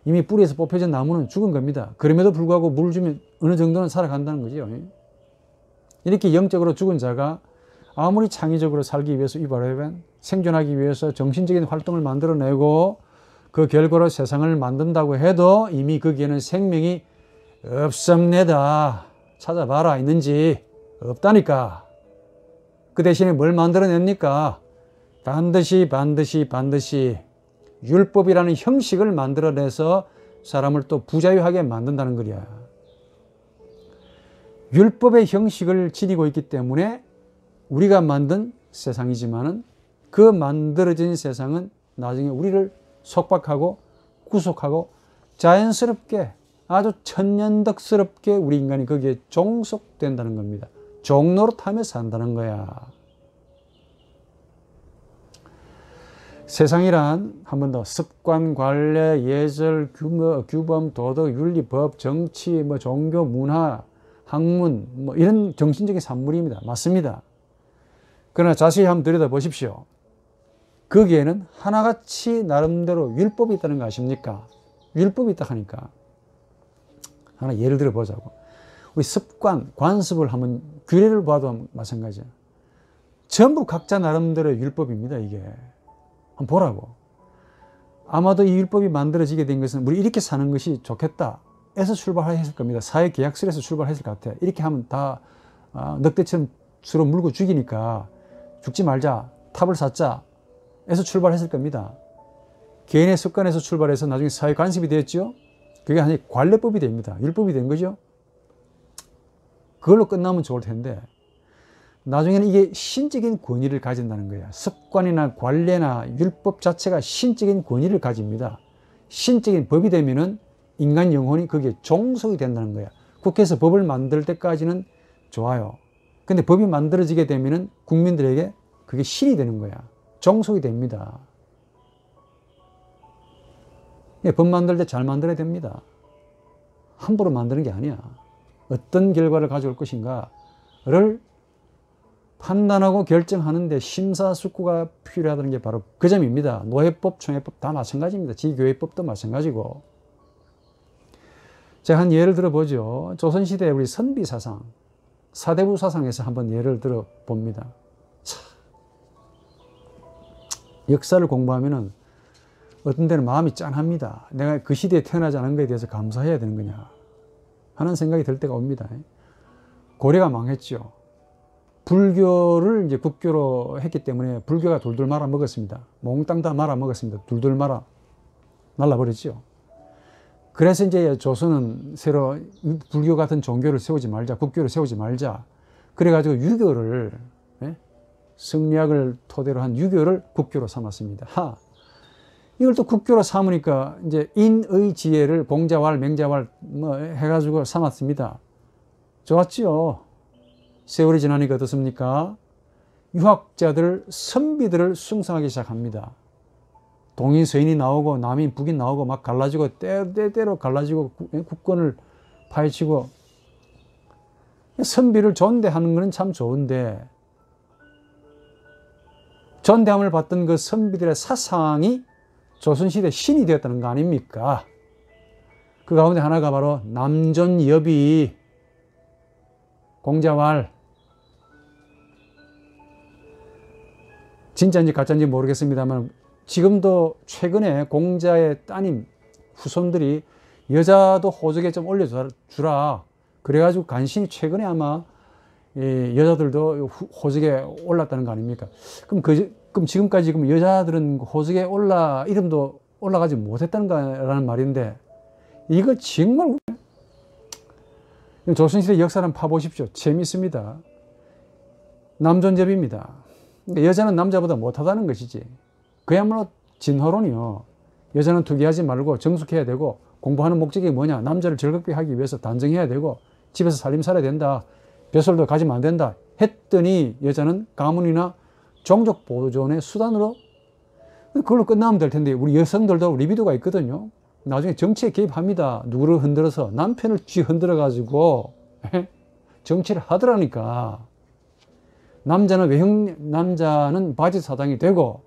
이미 뿌리에서 뽑혀진 나무는 죽은 겁니다. 그럼에도 불구하고 물을 주면 어느 정도는 살아간다는 거죠. 이렇게 영적으로 죽은 자가 아무리 창의적으로 살기 위해서 생존하기 위해서 정신적인 활동을 만들어내고 그 결과로 세상을 만든다고 해도 이미 거기에는 생명이 없습니다. 찾아봐라. 있는지. 없다니까. 그 대신에 뭘 만들어냅니까? 반드시 율법이라는 형식을 만들어내서 사람을 또 부자유하게 만든다는 거야. 율법의 형식을 지니고 있기 때문에 우리가 만든 세상이지만은 그 만들어진 세상은 나중에 우리를 속박하고 구속하고 자연스럽게 아주 천년덕스럽게 우리 인간이 거기에 종속된다는 겁니다. 종노릇하며 산다는 거야. 세상이란 한 번 더 습관, 관례, 예절, 규범, 도덕, 윤리, 법, 정치, 종교, 문화, 학문 이런 정신적인 산물입니다. 맞습니다. 그러나 자세히 한번 들여다보십시오. 거기에는 하나같이 나름대로 율법이 있다는 거 아십니까? 율법이 있다 하니까 하나 예를 들어 보자고. 우리 습관, 관습을 한번 규례를 봐도 마찬가지야. 전부 각자 나름대로의 율법입니다. 이게 한번 보라고. 아마도 이 율법이 만들어지게 된 것은 우리 이렇게 사는 것이 좋겠다 에서 출발했을 겁니다. 사회계약서에서 출발했을 것 같아. 이렇게 하면 다 늑대처럼 서로 물고 죽이니까 죽지 말자, 탑을 쌓자 에서 출발했을 겁니다. 개인의 습관에서 출발해서 나중에 사회 관습이 되었죠. 그게 하나의 관례법이 됩니다. 율법이 된 거죠. 그걸로 끝나면 좋을 텐데 나중에는 이게 신적인 권위를 가진다는 거야. 습관이나 관례나 율법 자체가 신적인 권위를 가집니다. 신적인 법이 되면은 인간 영혼이 거기에 종속이 된다는 거야. 국회에서 법을 만들 때까지는 좋아요. 근데 법이 만들어지게 되면은 국민들에게 그게 신이 되는 거야. 종속이 됩니다. 법 만들 때 잘 만들어야 됩니다. 함부로 만드는 게 아니야. 어떤 결과를 가져올 것인가를 판단하고 결정하는데 심사숙고가 필요하다는 게 바로 그 점입니다. 노예법, 총회법 다 마찬가지입니다. 지교회법도 마찬가지고. 제가 한 예를 들어보죠. 조선시대 우리 선비사상, 사대부 사상에서 한번 예를 들어 봅니다. 역사를 공부하면은 어떤 때는 마음이 짠합니다. 내가 그 시대에 태어나지 않은 것에 대해서 감사해야 되는 거냐 하는 생각이 들 때가 옵니다. 고려가 망했죠. 불교를 이제 국교로 했기 때문에 불교가 둘둘 말아 먹었습니다. 몽땅 다 말아 먹었습니다. 둘둘 말아 날라버렸죠. 그래서 이제 조선은 새로 불교 같은 종교를 세우지 말자, 국교를 세우지 말자. 그래가지고 유교를, 성리학을 토대로 한 유교를 국교로 삼았습니다. 이걸 또 국교로 삼으니까 이제 인의 지혜를 공자왈, 맹자왈 뭐 해가지고 삼았습니다. 좋았죠. 세월이 지나니까 어떻습니까? 유학자들, 선비들을 숭상하기 시작합니다. 동인, 서인이 나오고 남인, 북인 나오고 막 갈라지고 때때로 갈라지고 국권을 파헤치고 선비를 존대하는 것은 참 좋은데 존대함을 받던 그 선비들의 사상이 조선시대 신이 되었다는 거 아닙니까? 그 가운데 하나가 바로 남존여비, 공자왈. 진짜인지 가짜인지 모르겠습니다만 지금도 최근에 공자의 따님 후손들이 여자도 호적에 좀 올려주라. 그래가지고 간신히 최근에 아마 여자들도 호적에 올랐다는 거 아닙니까? 그럼 지금까지 여자들은 호적에 이름도 올라가지 못했다는 거라는 말인데 이거 정말 조선시대 역사를 파보십시오. 재밌습니다. 남존접입니다. 여자는 남자보다 못하다는 것이지. 그야말로 진화론이요. 여자는 투기하지 말고 정숙해야 되고 공부하는 목적이 뭐냐. 남자를 즐겁게 하기 위해서 단정해야 되고 집에서 살림 살아야 된다. 벼슬도 가지면 안 된다. 했더니 여자는 가문이나 종족 보존의 수단으로 그걸로 끝나면 될 텐데 우리 여성들도 리비도가 있거든요. 나중에 정치에 개입합니다. 누구를 흔들어서 남편을 흔들어 가지고 정치를 하더라니까. 남자는 바지 사장이 되고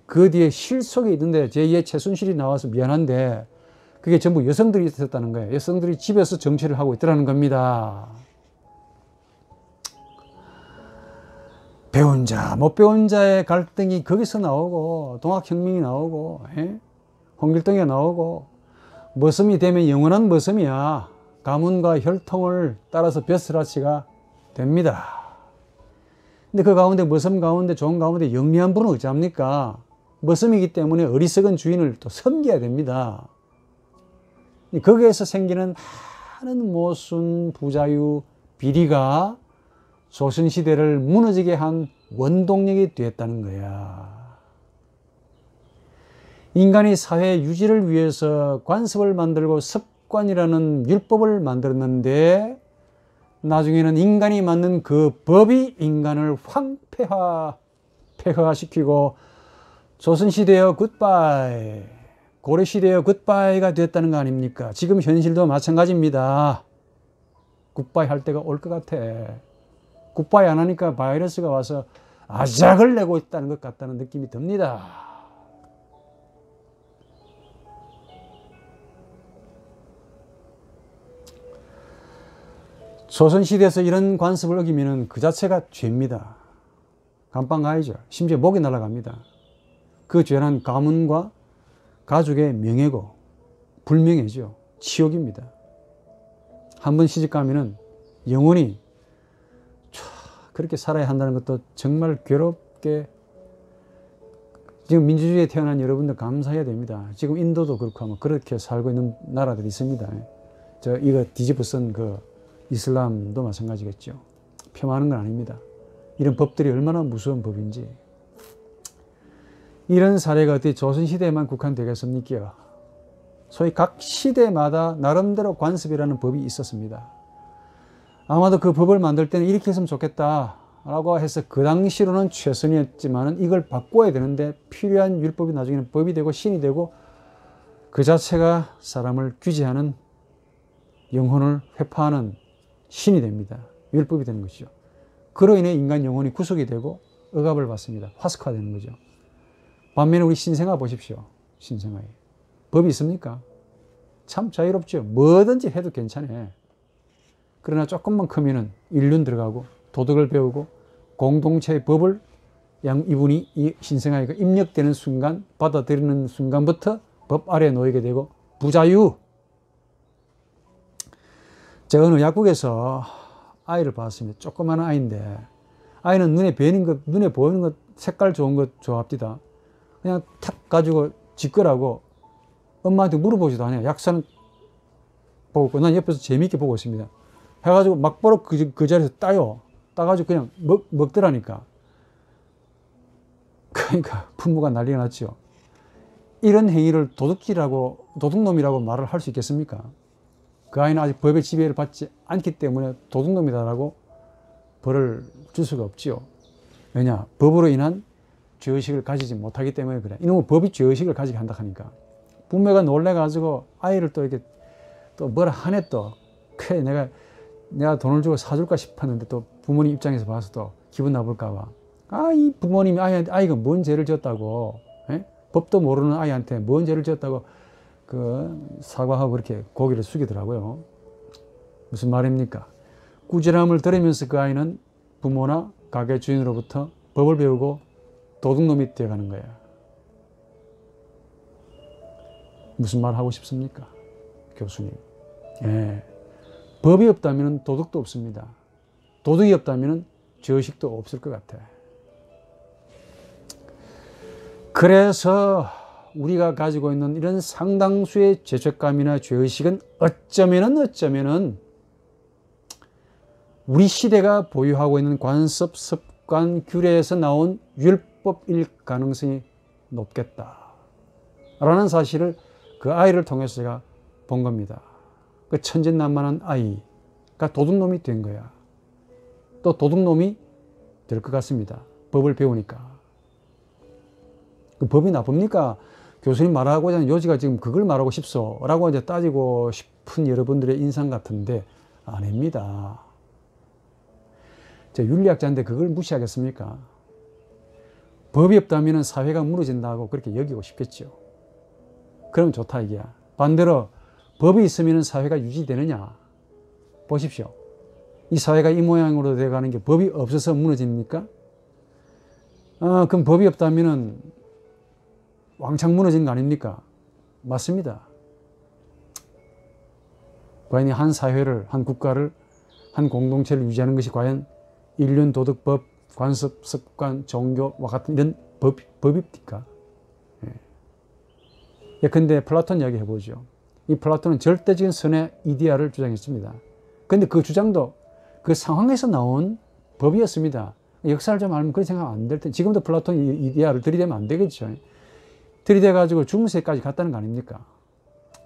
그 뒤에 실속이 있는데 제2의 최순실이 나와서 미안한데 그게 전부 여성들이 있었다는 거예요. 여성들이 집에서 정치를 하고 있더라는 겁니다. 배운 자, 못 배운 자의 갈등이 거기서 나오고 동학혁명이 나오고 홍길동이 나오고 머슴이 되면 영원한 머슴이야. 가문과 혈통을 따라서 벼슬아치가 됩니다. 근데 그 가운데 머슴 가운데 좋은 가운데 영리한 분은 어찌합니까? 머슴이기 때문에 어리석은 주인을 또 섬겨야 됩니다. 거기에서 생기는 많은 모순, 부자유, 비리가 조선시대를 무너지게 한 원동력이 되었다는 거야. 인간이 사회 유지를 위해서 관습을 만들고 습관이라는 율법을 만들었는데 나중에는 인간이 만든 그 법이 인간을 폐허시키고 조선시대의 굿바이, 고려시대의 굿바이가 됐다는 거 아닙니까? 지금 현실도 마찬가지입니다. 굿바이 할 때가 올 것 같아. 굿바이 안 하니까 바이러스가 와서 아작을 내고 있다는 것 같다는 느낌이 듭니다. 조선시대에서 이런 관습을 어기면 그 자체가 죄입니다. 감방 가야죠. 심지어 목이 날아갑니다. 그 죄는 가문과 가족의 명예고 불명예죠. 치욕입니다. 한번 시집가면은 영원히 그렇게 살아야 한다는 것도 정말 괴롭게 지금 민주주의에 태어난 여러분들 감사해야 됩니다. 지금 인도도 그렇고 하면 그렇게 살고 있는 나라들이 있습니다. 이거 뒤집어 쓴 그 이슬람도 마찬가지겠죠. 폄하하는 건 아닙니다. 이런 법들이 얼마나 무서운 법인지. 이런 사례가 어떻게 조선시대에만 국한되겠습니까? 소위 각 시대마다 나름대로 관습이라는 법이 있었습니다. 아마도 그 법을 만들 때는 이렇게 했으면 좋겠다라고 해서 그 당시로는 최선이었지만 이걸 바꿔야 되는데 필요한 율법이 나중에는 법이 되고 신이 되고 그 자체가 사람을 규제하는, 영혼을 회파하는 신이 됩니다. 율법이 되는 것이죠. 그로 인해 인간 영혼이 구속이 되고 억압을 받습니다. 화석화되는 거죠. 반면에 우리 신생아 보십시오. 신생아에 법이 있습니까? 참 자유롭죠. 뭐든지 해도 괜찮아. 그러나 조금만 크면은 인륜 들어가고 도덕을 배우고 공동체의 법을 이분이 이 신생아가 입력되는 순간, 받아들이는 순간부터 법 아래에 놓이게 되고 부자유. 제가 어느 약국에서 아이를 봤습니다. 조그마한 아이인데, 아이는 눈에 보이는 것, 눈에 보이는 것, 색깔 좋은 것 좋아합니다. 그냥 탁 가지고 짓거라고 엄마한테 물어보지도 않아요. 약사는 보고 있고, 난 옆에서 재미있게 보고 있습니다. 해가지고 막바로 그 자리에서 따요. 따가지고 그냥 먹더라니까. 그러니까 부모가 난리가 났죠. 이런 행위를 도둑질하고 도둑놈이라고 말을 할 수 있겠습니까? 그 아이는 아직 법의 지배를 받지 않기 때문에 도둑놈이다라고 벌을 줄 수가 없지요. 왜냐? 법으로 인한 죄의식을 가지지 못하기 때문에 그래. 이놈은 법이 죄의식을 가지게 한다 하니까. 부모가 놀래가지고 아이를 또 이렇게 또 뭐라 하네 또. 그래, 내가 돈을 주고 사줄까 싶었는데 또 부모님 입장에서 봐서 또 기분 나쁠까봐. 이 부모님이 아이가 뭔 죄를 지었다고, 에? 법도 모르는 아이한테 뭔 죄를 지었다고 사과하고 그렇게 고개를 숙이더라고요. 무슨 말입니까? 꾸지람을 들으면서 그 아이는 부모나 가게 주인으로부터 법을 배우고 도둑놈이 되어가는 거예요. 무슨 말 하고 싶습니까? 교수님. 예. 법이 없다면 도덕도 없습니다. 도덕이 없다면 죄의식도 없을 것 같아. 그래서 우리가 가지고 있는 이런 상당수의 죄책감이나 죄의식은 어쩌면은 우리 시대가 보유하고 있는 관습, 습관, 규례에서 나온 율법일 가능성이 높겠다 라는 사실을 그 아이를 통해서 제가 본 겁니다. 그 천진난만한 아이가 도둑놈이 된 거야. 또 도둑놈이 될 것 같습니다. 법을 배우니까. 그 법이 나쁩니까? 교수님 말하고자 하는 요지가 지금 그걸 말하고 싶소 라고 이제 따지고 싶은 여러분들의 인상 같은데 아닙니다. 제 윤리학자인데 그걸 무시하겠습니까? 법이 없다면 사회가 무너진다고 그렇게 여기고 싶겠죠. 그럼 좋다 이게야. 반대로 법이 있으면 사회가 유지되느냐? 보십시오. 이 사회가 이 모양으로 돼가는 게 법이 없어서 무너집니까? 그럼 법이 없다면 왕창 무너지는 거 아닙니까? 맞습니다. 과연 한 사회를, 한 국가를, 한 공동체를 유지하는 것이 과연 인륜, 도덕, 법, 관습, 습관, 종교와 같은 이런 법입니까? 예. 근데 플라톤 이야기 해보죠. 이 플라톤은 절대적인 선의 이데아를 주장했습니다. 근데 그 주장도 그 상황에서 나온 법이었습니다. 역사를 좀 알면 그런 생각 안 될 텐데, 지금도 플라톤 이데아를 들이대면 안 되겠죠. 들이대가지고 중세까지 갔다는 거 아닙니까?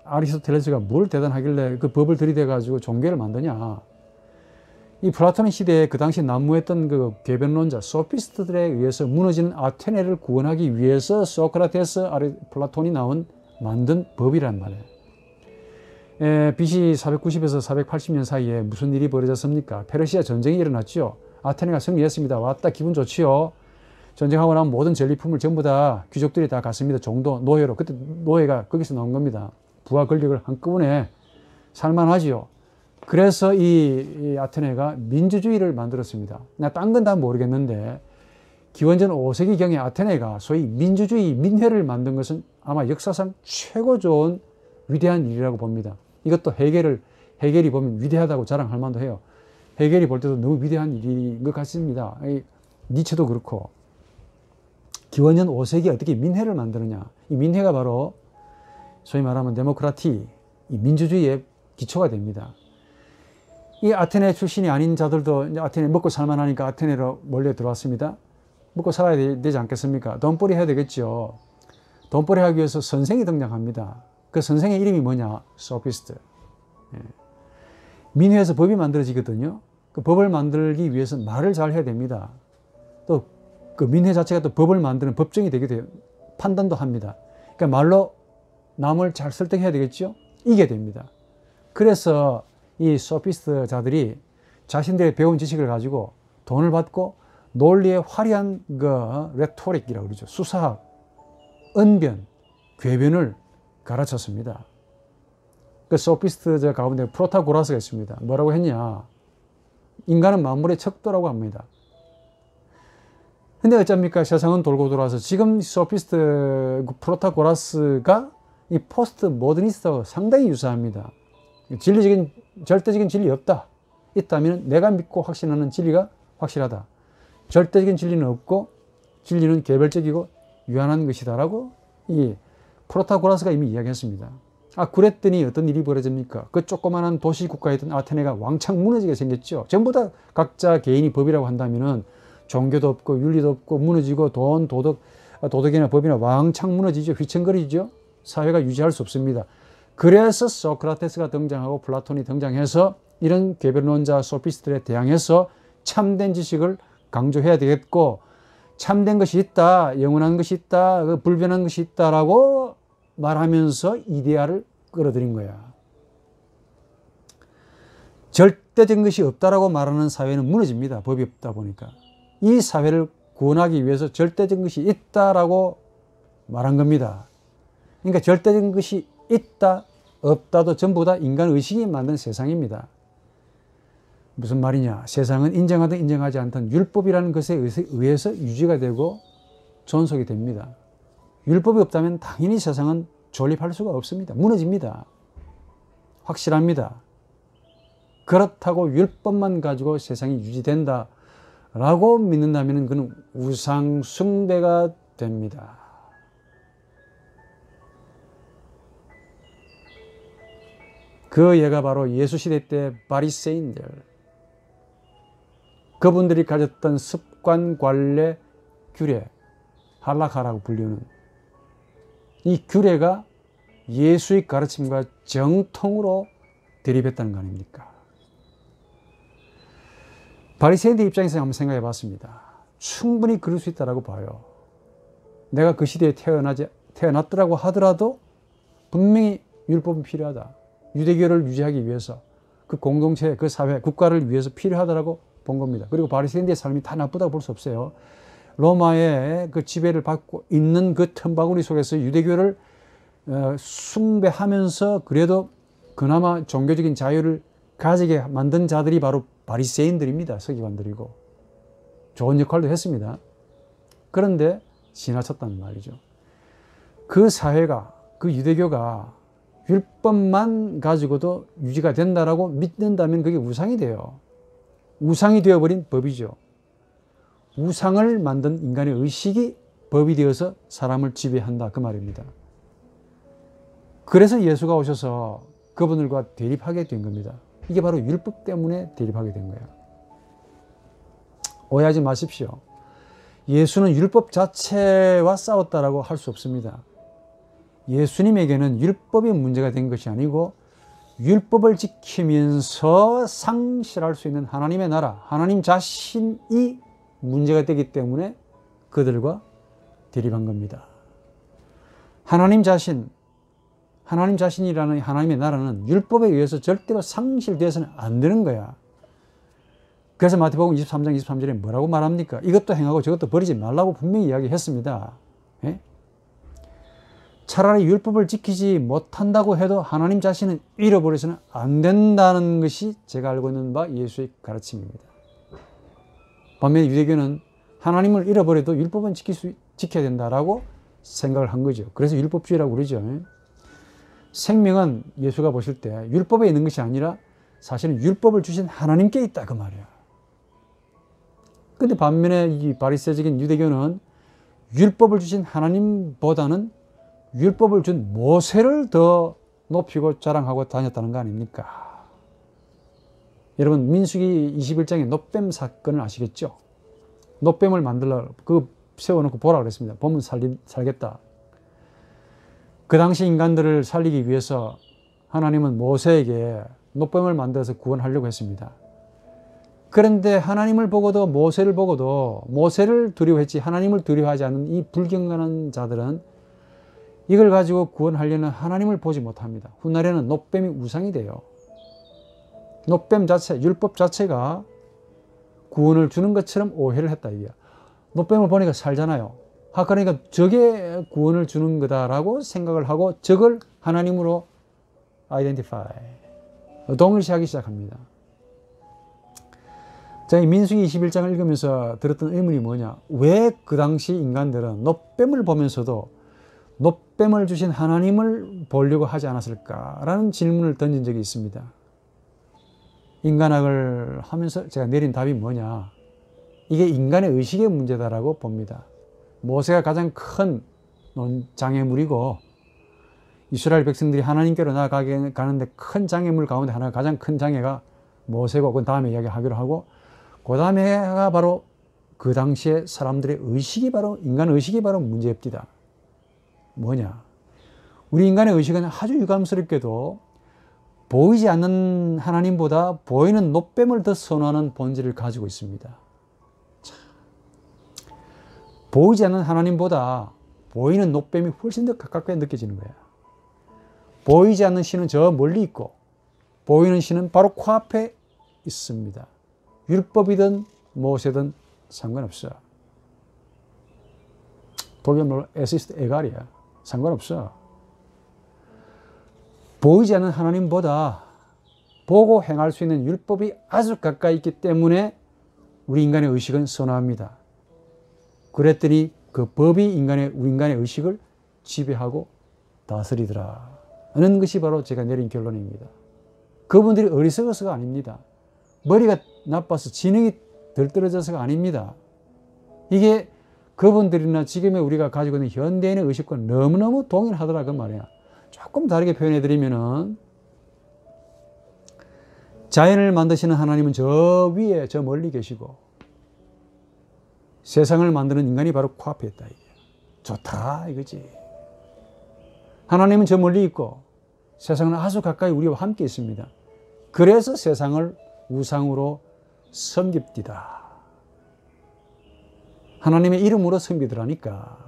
아리스토텔레스가 뭘 대단하길래 그 법을 들이대가지고 종교를 만드냐. 이 플라톤의 시대에 그 당시 난무했던 그 궤변론자, 소피스트들에 의해서 무너지는 아테네를 구원하기 위해서 소크라테스, 플라톤이 만든 법이란 말이에요. BC 490에서 480년 사이에 무슨 일이 벌어졌습니까? 페르시아 전쟁이 일어났죠. 아테네가 승리했습니다. 왔다, 기분 좋지요. 전쟁하고 나면 모든 전리품을 전부 다 귀족들이 다 갔습니다. 종도, 노예로. 그때 노예가 거기서 나온 겁니다. 부와 권력을 한꺼번에 살만하지요. 그래서 이 아테네가 민주주의를 만들었습니다. 나 딴 건 다 모르겠는데 기원전 5세기경에 아테네가 소위 민주주의, 민회를 만든 것은 아마 역사상 최고 좋은 위대한 일이라고 봅니다. 이것도 헤겔이 보면 위대하다고 자랑할 만도 해요. 헤겔이 볼 때도 너무 위대한 일인 것 같습니다. 니체도 그렇고. 기원전 5세기에 어떻게 민회를 만드느냐. 이 민회가 바로 소위 말하면 데모크라티, 이 민주주의의 기초가 됩니다. 이 아테네 출신이 아닌 자들도 이제 아테네 먹고 살만하니까 아테네로 몰려 들어왔습니다. 먹고 살아야 되지 않겠습니까? 돈벌이 해야 되겠죠. 돈벌이 하기 위해서 선생이 등장합니다. 그 선생의 이름이 뭐냐? 소피스트. 민회에서 법이 만들어지거든요. 그 법을 만들기 위해서 말을 잘 해야 됩니다. 또 그 민회 자체가 또 법을 만드는 법정이 되게 돼요. 판단도 합니다. 그러니까 말로 남을 잘 설득해야 되겠죠? 이겨야 됩니다. 그래서 이 소피스트자들이 자신들의 배운 지식을 가지고 돈을 받고 논리의 화려한 그 레토릭이라고 그러죠. 수사학, 언변, 궤변을 가르쳤습니다. 그 소피스트자 가운데 프로타고라스가 있습니다. 뭐라고 했냐? 인간은 만물의 척도라고 합니다. 근데 어쩝니까? 세상은 돌고 돌아서 지금 소피스트 프로타고라스가 이 포스트 모더니스트하고 상당히 유사합니다. 진리적인, 절대적인 진리 없다. 있다면 내가 믿고 확신하는 진리가 확실하다. 절대적인 진리는 없고 진리는 개별적이고 유한한 것이다라고 이 프로타고라스가 이미 이야기했습니다. 아, 그랬더니 어떤 일이 벌어집니까? 그 조그마한 도시국가였던 아테네가 왕창 무너지게 생겼죠. 전부 다 각자 개인이 법이라고 한다면은 종교도 없고 윤리도 없고 무너지고 돈, 도덕이나 법이나 왕창 무너지죠. 휘청거리죠. 사회가 유지할 수 없습니다. 그래서 소크라테스가 등장하고 플라톤이 등장해서 이런 개별론자 소피스트에 대항해서 참된 지식을 강조해야 되겠고 참된 것이 있다, 영원한 것이 있다, 불변한 것이 있다라고 말하면서 이데아를 끌어들인 거야. 절대적인 것이 없다라고 말하는 사회는 무너집니다. 법이 없다 보니까. 이 사회를 구원하기 위해서 절대적인 것이 있다라고 말한 겁니다. 그러니까 절대적인 것이 있다, 없다도 전부 다 인간 의식이 만든 세상입니다. 무슨 말이냐? 세상은 인정하든 인정하지 않든 율법이라는 것에 의해서 유지가 되고 존속이 됩니다. 율법이 없다면 당연히 세상은 존립할 수가 없습니다. 무너집니다. 확실합니다. 그렇다고 율법만 가지고 세상이 유지된다라고 믿는다면 그는 우상 숭배가 됩니다. 그 예가 바로 예수 시대 때 바리새인들, 그분들이 가졌던 습관, 관례, 규례, 할라카라고 불리는 이 규례가 예수의 가르침과 정통으로 대립했다는 거 아닙니까? 바리새인들 입장에서 한번 생각해 봤습니다. 충분히 그럴 수 있다고 봐요. 내가 그 시대에 태어났더라고 하더라도 분명히 율법은 필요하다. 유대교를 유지하기 위해서 그 공동체, 그 사회, 국가를 위해서 필요하다고 본 겁니다. 그리고 바리새인들의 삶이 다 나쁘다고 볼 수 없어요. 로마의 그 지배를 받고 있는 그 틈바구니 속에서 유대교를 숭배하면서 그래도 그나마 종교적인 자유를 가지게 만든 자들이 바로 바리새인들입니다. 서기관들이고 좋은 역할도 했습니다. 그런데 지나쳤단 말이죠. 그 사회가, 그 유대교가 율법만 가지고도 유지가 된다라고 믿는다면 그게 우상이 돼요. 우상이 되어버린 법이죠. 우상을 만든 인간의 의식이 법이 되어서 사람을 지배한다, 그 말입니다. 그래서 예수가 오셔서 그분들과 대립하게 된 겁니다. 이게 바로 율법 때문에 대립하게 된 거예요. 오해하지 마십시오. 예수는 율법 자체와 싸웠다라고 할 수 없습니다. 예수님에게는 율법이 문제가 된 것이 아니고 율법을 지키면서 상실할 수 있는 하나님의 나라, 하나님 자신이 문제가 되기 때문에 그들과 대립한 겁니다. 하나님 자신이라는 하나님의 나라는 율법에 의해서 절대로 상실되어서는 안 되는 거야. 그래서 마태복음 23장 23절에 뭐라고 말합니까? 이것도 행하고 저것도 버리지 말라고 분명히 이야기했습니다. 예? 차라리 율법을 지키지 못한다고 해도 하나님 자신은 잃어버려서는 안 된다는 것이 제가 알고 있는 바 예수의 가르침입니다. 반면에 유대교는 하나님을 잃어버려도 율법은 지켜야 된다라고 생각을 한 거죠. 그래서 율법주의라고 그러죠. 생명은 예수가 보실 때 율법에 있는 것이 아니라 사실은 율법을 주신 하나님께 있다, 그 말이야. 근데 반면에 이 바리새적인 유대교는 율법을 주신 하나님보다는 율법을 준 모세를 더 높이고 자랑하고 다녔다는 거 아닙니까? 여러분, 민수기 21장의 놋뱀 사건을 아시겠죠? 놋뱀을 세워놓고 보라 그랬습니다. 보면 살겠다. 그 당시 인간들을 살리기 위해서 하나님은 모세에게 놋뱀을 만들어서 구원하려고 했습니다. 그런데 하나님을 보고도 모세를 두려워했지 하나님을 두려워하지 않는 이 불경건한 자들은 이걸 가지고 구원하려는 하나님을 보지 못합니다. 훗날에는 놋뱀이 우상이 돼요. 놋뱀 자체, 율법 자체가 구원을 주는 것처럼 오해를 했다 이게. 놋뱀을 보니까 살잖아요. 그러니까 저게 구원을 주는 거다라고 생각을 하고 저걸 하나님으로 아이덴티파이, 동일시하기 시작합니다. 제가 민수기 21장을 읽으면서 들었던 의문이 뭐냐. 왜 그 당시 인간들은 놋뱀을 보면서도 놋뱀을 주신 하나님을 보려고 하지 않았을까라는 질문을 던진 적이 있습니다. 인간학을 하면서 제가 내린 답이 뭐냐. 이게 인간의 의식의 문제다라고 봅니다. 모세가 가장 큰 장애물이고 이스라엘 백성들이 하나님께로 나아가는데 큰 장애물 가운데 하나, 가장 큰 장애가 모세고, 그 다음에 이야기하기로 하고, 그 다음에가 바로 그 당시에 사람들의 의식이 바로, 인간 의식이 바로 문제입니다. 뭐냐. 우리 인간의 의식은 아주 유감스럽게도 보이지 않는 하나님보다 보이는 놋뱀을 더 선호하는 본질을 가지고 있습니다. 보이지 않는 하나님보다 보이는 놋뱀이 훨씬 더 가깝게 느껴지는 거야. 보이지 않는 신은 저 멀리 있고 보이는 신은 바로 코앞에 있습니다. 율법이든 모세든 상관없어. 독일말로 에시스트 에갈이야. 상관없어. 보이지 않는 하나님보다 보고 행할 수 있는 율법이 아주 가까이 있기 때문에 우리 인간의 의식은 선호합니다. 그랬더니 그 법이 우리 인간의 의식을 지배하고 다스리더라 하는 것이 바로 제가 내린 결론입니다. 그분들이 어리석어서가 아닙니다. 머리가 나빠서 지능이 덜 떨어져서가 아닙니다. 이게 그분들이나 지금의 우리가 가지고 있는 현대인의 의식과 너무너무 동일하더라 그 말이야. 조금 다르게 표현해드리면은, 자연을 만드시는 하나님은 저 위에 저 멀리 계시고 세상을 만드는 인간이 바로 코앞에 있다. 이게 좋다 이거지. 하나님은 저 멀리 있고 세상은 아주 가까이 우리와 함께 있습니다. 그래서 세상을 우상으로 섬깁디다. 하나님의 이름으로 섬기더라니까.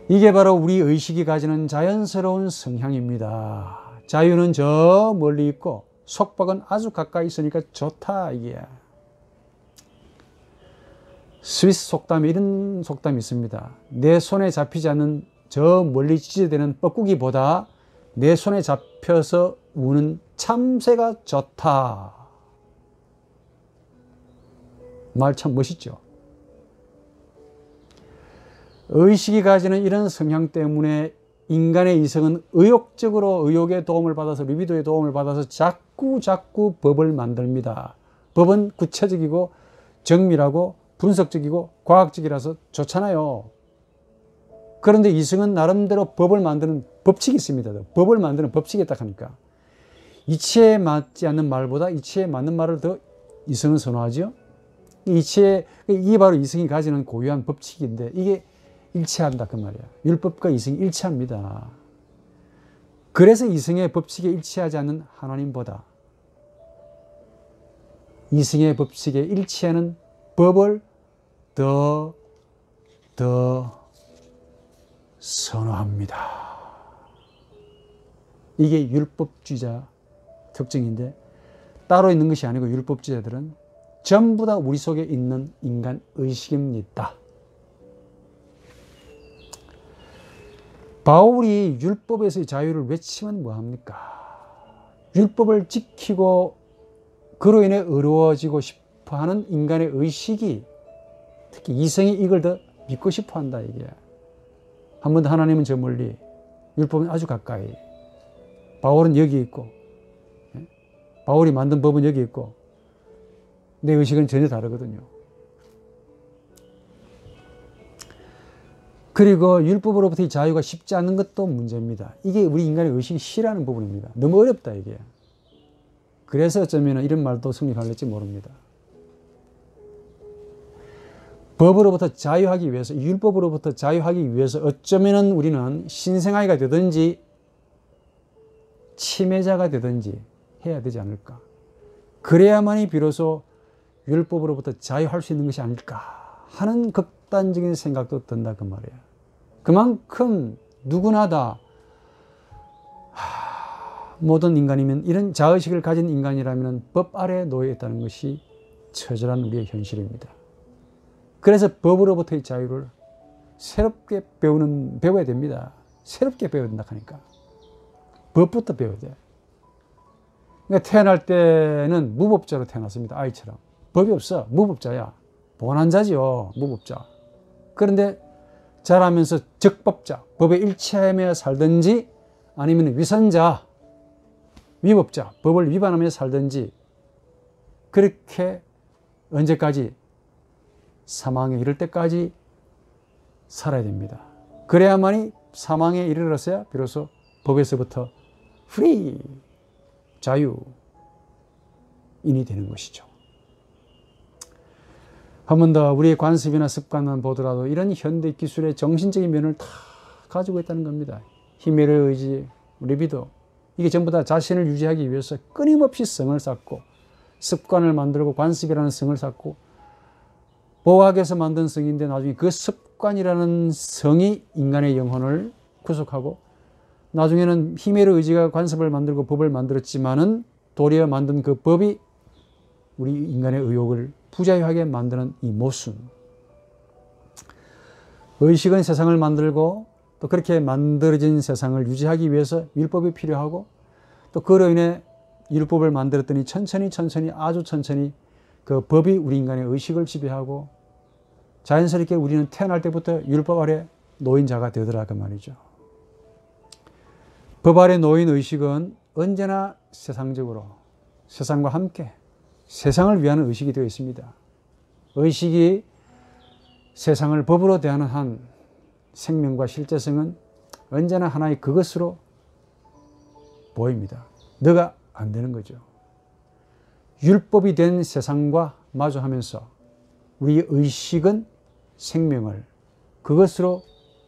이게 바로 우리 의식이 가지는 자연스러운 성향입니다. 자유는 저 멀리 있고 속박은 아주 가까이 있으니까 좋다 이게. 스위스 속담에 이런 속담이 있습니다. 내 손에 잡히지 않는 저 멀리 지지되는 뻐꾸기보다 내 손에 잡혀서 우는 참새가 좋다. 말 참 멋있죠. 의식이 가지는 이런 성향 때문에 인간의 이성은 의욕의 도움을 받아서, 리비도의 도움을 받아서 자꾸 법을 만듭니다. 법은 구체적이고 정밀하고 분석적이고 과학적이라서 좋잖아요. 그런데 이성은 나름대로 법을 만드는 법칙이 있습니다. 법을 만드는 법칙이 딱 하니까. 이치에 맞지 않는 말보다 이치에 맞는 말을 더 이성은 선호하죠. 이게 바로 이성이 가지는 고유한 법칙인데 이게 일치한다 그 말이야. 율법과 이성이 일치합니다. 그래서 이성의 법칙에 일치하지 않는 하나님보다 이성의 법칙에 일치하는 법을 더 선호합니다. 이게 율법주의자 특징인데, 따로 있는 것이 아니고 율법주의자들은 전부 다 우리 속에 있는 인간 의식입니다. 바울이 율법에서의 자유를 외치면 뭐합니까? 율법을 지키고 그로 인해 의로워지고 싶어하는 인간의 의식이, 특히 이성이 이걸 더 믿고 싶어한다 이게. 한 번 더 하나님은 저 멀리, 율법은 아주 가까이. 바울은 여기 있고, 바울이 만든 법은 여기 있고, 내 의식은 전혀 다르거든요. 그리고 율법으로부터의 자유가 쉽지 않은 것도 문제입니다. 이게 우리 인간의 의식이 싫어하는 부분입니다. 너무 어렵다 이게. 그래서 어쩌면 이런 말도 성립할지 모릅니다. 법으로부터 자유하기 위해서, 율법으로부터 자유하기 위해서 어쩌면 우리는 신생아이가 되든지 침해자가 되든지 해야 되지 않을까. 그래야만이 비로소 율법으로부터 자유할 수 있는 것이 아닐까 하는 극단적인 생각도 든다 그 말이에요. 그만큼 누구나 다 모든 인간이면, 이런 자의식을 가진 인간이라면 법 아래에 놓여 있다는 것이 처절한 우리의 현실입니다. 그래서 법으로부터의 자유를 새롭게 배워야 됩니다. 새롭게 배워야 된다 하니까. 법부터 배워야 돼. 그러니까 태어날 때는 무법자로 태어났습니다. 아이처럼. 법이 없어. 무법자야. 본한자지요. 무법자. 그런데 자라면서 적법자, 법에 일치하며 살든지 아니면 위선자, 위법자, 법을 위반하며 살든지, 그렇게 언제까지? 사망에 이를 때까지 살아야 됩니다. 그래야만이 사망에 이르러서야 비로소 법에서부터 프리, 자유인이 되는 것이죠. 한 번 더 우리의 관습이나 습관만 보더라도 이런 현대 기술의 정신적인 면을 다 가지고 있다는 겁니다. 힘의 의지, 리비도, 이게 전부 다 자신을 유지하기 위해서 끊임없이 성을 쌓고, 습관을 만들고 관습이라는 성을 쌓고, 보학에서 만든 성인데 나중에 그 습관이라는 성이 인간의 영혼을 구속하고, 나중에는 힘의 의지가 관습을 만들고 법을 만들었지만은 도리어 만든 그 법이 우리 인간의 의욕을 부자유하게 만드는 이 모순. 의식은 세상을 만들고, 또 그렇게 만들어진 세상을 유지하기 위해서 율법이 필요하고, 또 그로 인해 율법을 만들었더니 천천히 아주 천천히 그 법이 우리 인간의 의식을 지배하고, 자연스럽게 우리는 태어날 때부터 율법 아래 놓인 자가 되더라 그 말이죠. 법 아래 놓인 의식은 언제나 세상적으로, 세상과 함께 세상을 위한 의식이 되어 있습니다. 의식이 세상을 법으로 대하는 한 생명과 실제성은 언제나 하나의 그것으로 보입니다. 너가 안 되는 거죠. 율법이 된 세상과 마주하면서 우리의 의식은 생명을 그것으로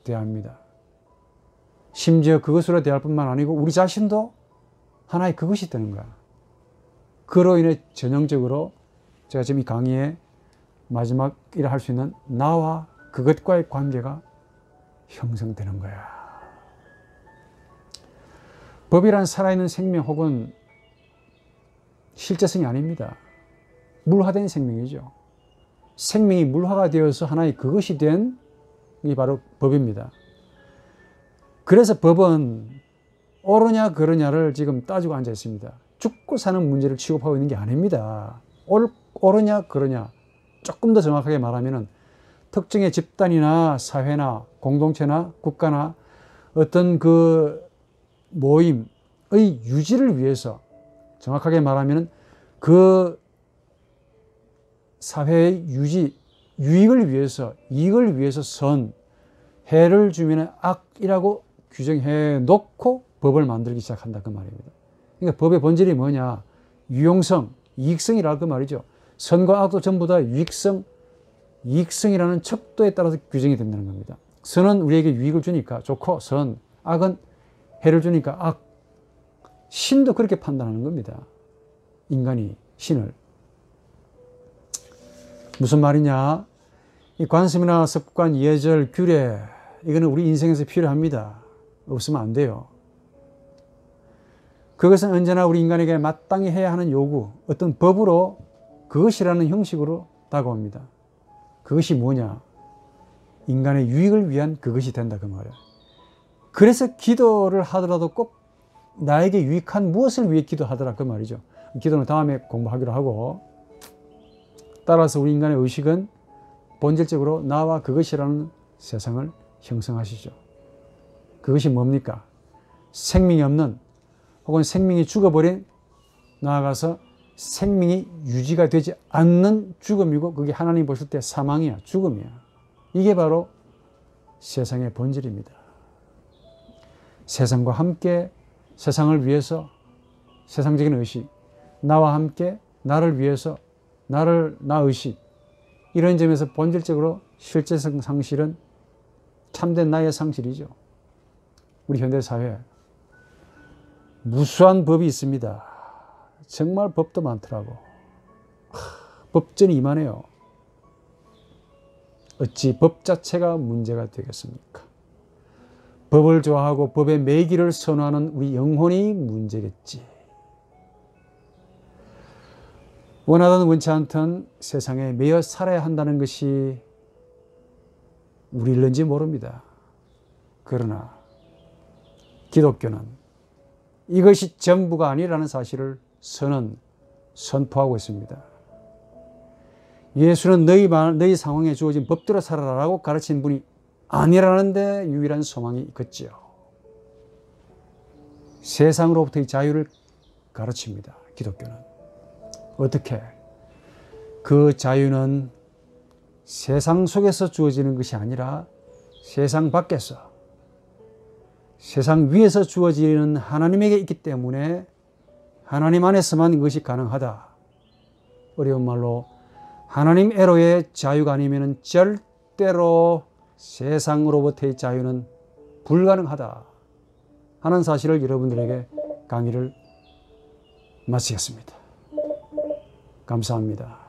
대합니다. 심지어 그것으로 대할 뿐만 아니고 우리 자신도 하나의 그것이 되는 거야. 그로 인해 전형적으로 제가 지금 이 강의의 마지막이라 할 수 있는 나와 그것과의 관계가 형성되는 거야. 법이란 살아있는 생명 혹은 실제성이 아닙니다. 물화된 생명이죠. 생명이 물화가 되어서 하나의 그것이 된 게 바로 법입니다. 그래서 법은 옳으냐 그르냐를 지금 따지고 앉아 있습니다. 죽고 사는 문제를 취급하고 있는 게 아닙니다. 옳으냐 그르냐, 조금 더 정확하게 말하면 특정의 집단이나 사회나 공동체나 국가나 어떤 그 모임의 유지를 위해서, 정확하게 말하면 그 사회의 유지, 유익을 위해서, 이익을 위해서 해를 주면 악이라고 규정해 놓고 법을 만들기 시작한다 그 말입니다. 그러니까 법의 본질이 뭐냐? 유용성, 이익성이라 그 말이죠. 선과 악도 전부 다 유익성, 이익성이라는 척도에 따라서 규정이 된다는 겁니다. 선은 우리에게 유익을 주니까 좋고, 악은 해를 주니까 악. 신도 그렇게 판단하는 겁니다. 인간이 신을. 무슨 말이냐? 이 관습이나 습관, 예절, 규례, 이거는 우리 인생에서 필요합니다. 없으면 안 돼요. 그것은 언제나 우리 인간에게 마땅히 해야 하는 요구, 어떤 법으로 그것이라는 형식으로 다가옵니다. 그것이 뭐냐? 인간의 유익을 위한 그것이 된다 그 말이에요. 그래서 기도를 하더라도 꼭 나에게 유익한 무엇을 위해 기도하더라 그 말이죠. 기도는 다음에 공부하기로 하고, 따라서 우리 인간의 의식은 본질적으로 나와 그것이라는 세상을 형성하시죠. 그것이 뭡니까? 생명이 없는, 혹은 생명이 죽어버린, 나아가서 생명이 유지가 되지 않는 죽음이고, 그게 하나님 보실 때 사망이야, 죽음이야. 이게 바로 세상의 본질입니다. 세상과 함께 세상을 위해서 세상적인 의식, 나와 함께 나를 위해서 나 의식, 이런 점에서 본질적으로 실제성 상실은 참된 나의 상실이죠. 우리 현대사회에 무수한 법이 있습니다. 정말 법도 많더라고. 법전이 이만해요. 어찌 법 자체가 문제가 되겠습니까? 법을 좋아하고 법의 매기를 선호하는 우리 영혼이 문제겠지. 원하든 원치 않든 세상에 매여 살아야 한다는 것이 우리 일런지 모릅니다. 그러나 기독교는 이것이 전부가 아니라는 사실을 선포하고 있습니다. 예수는 너희 상황에 주어진 법대로 살아라라고 가르친 분이 아니라는 데 유일한 소망이 있겠지요. 세상으로부터의 자유를 가르칩니다. 기독교는. 어떻게? 그 자유는 세상 속에서 주어지는 것이 아니라 세상 밖에서, 세상 위에서 주어지는 하나님에게 있기 때문에 하나님 안에서만 이것이 가능하다. 어려운 말로 하나님 애로의 자유가 아니면 절대로 세상으로부터의 자유는 불가능하다 하는 사실을 여러분들에게 강의를 마치겠습니다. 감사합니다.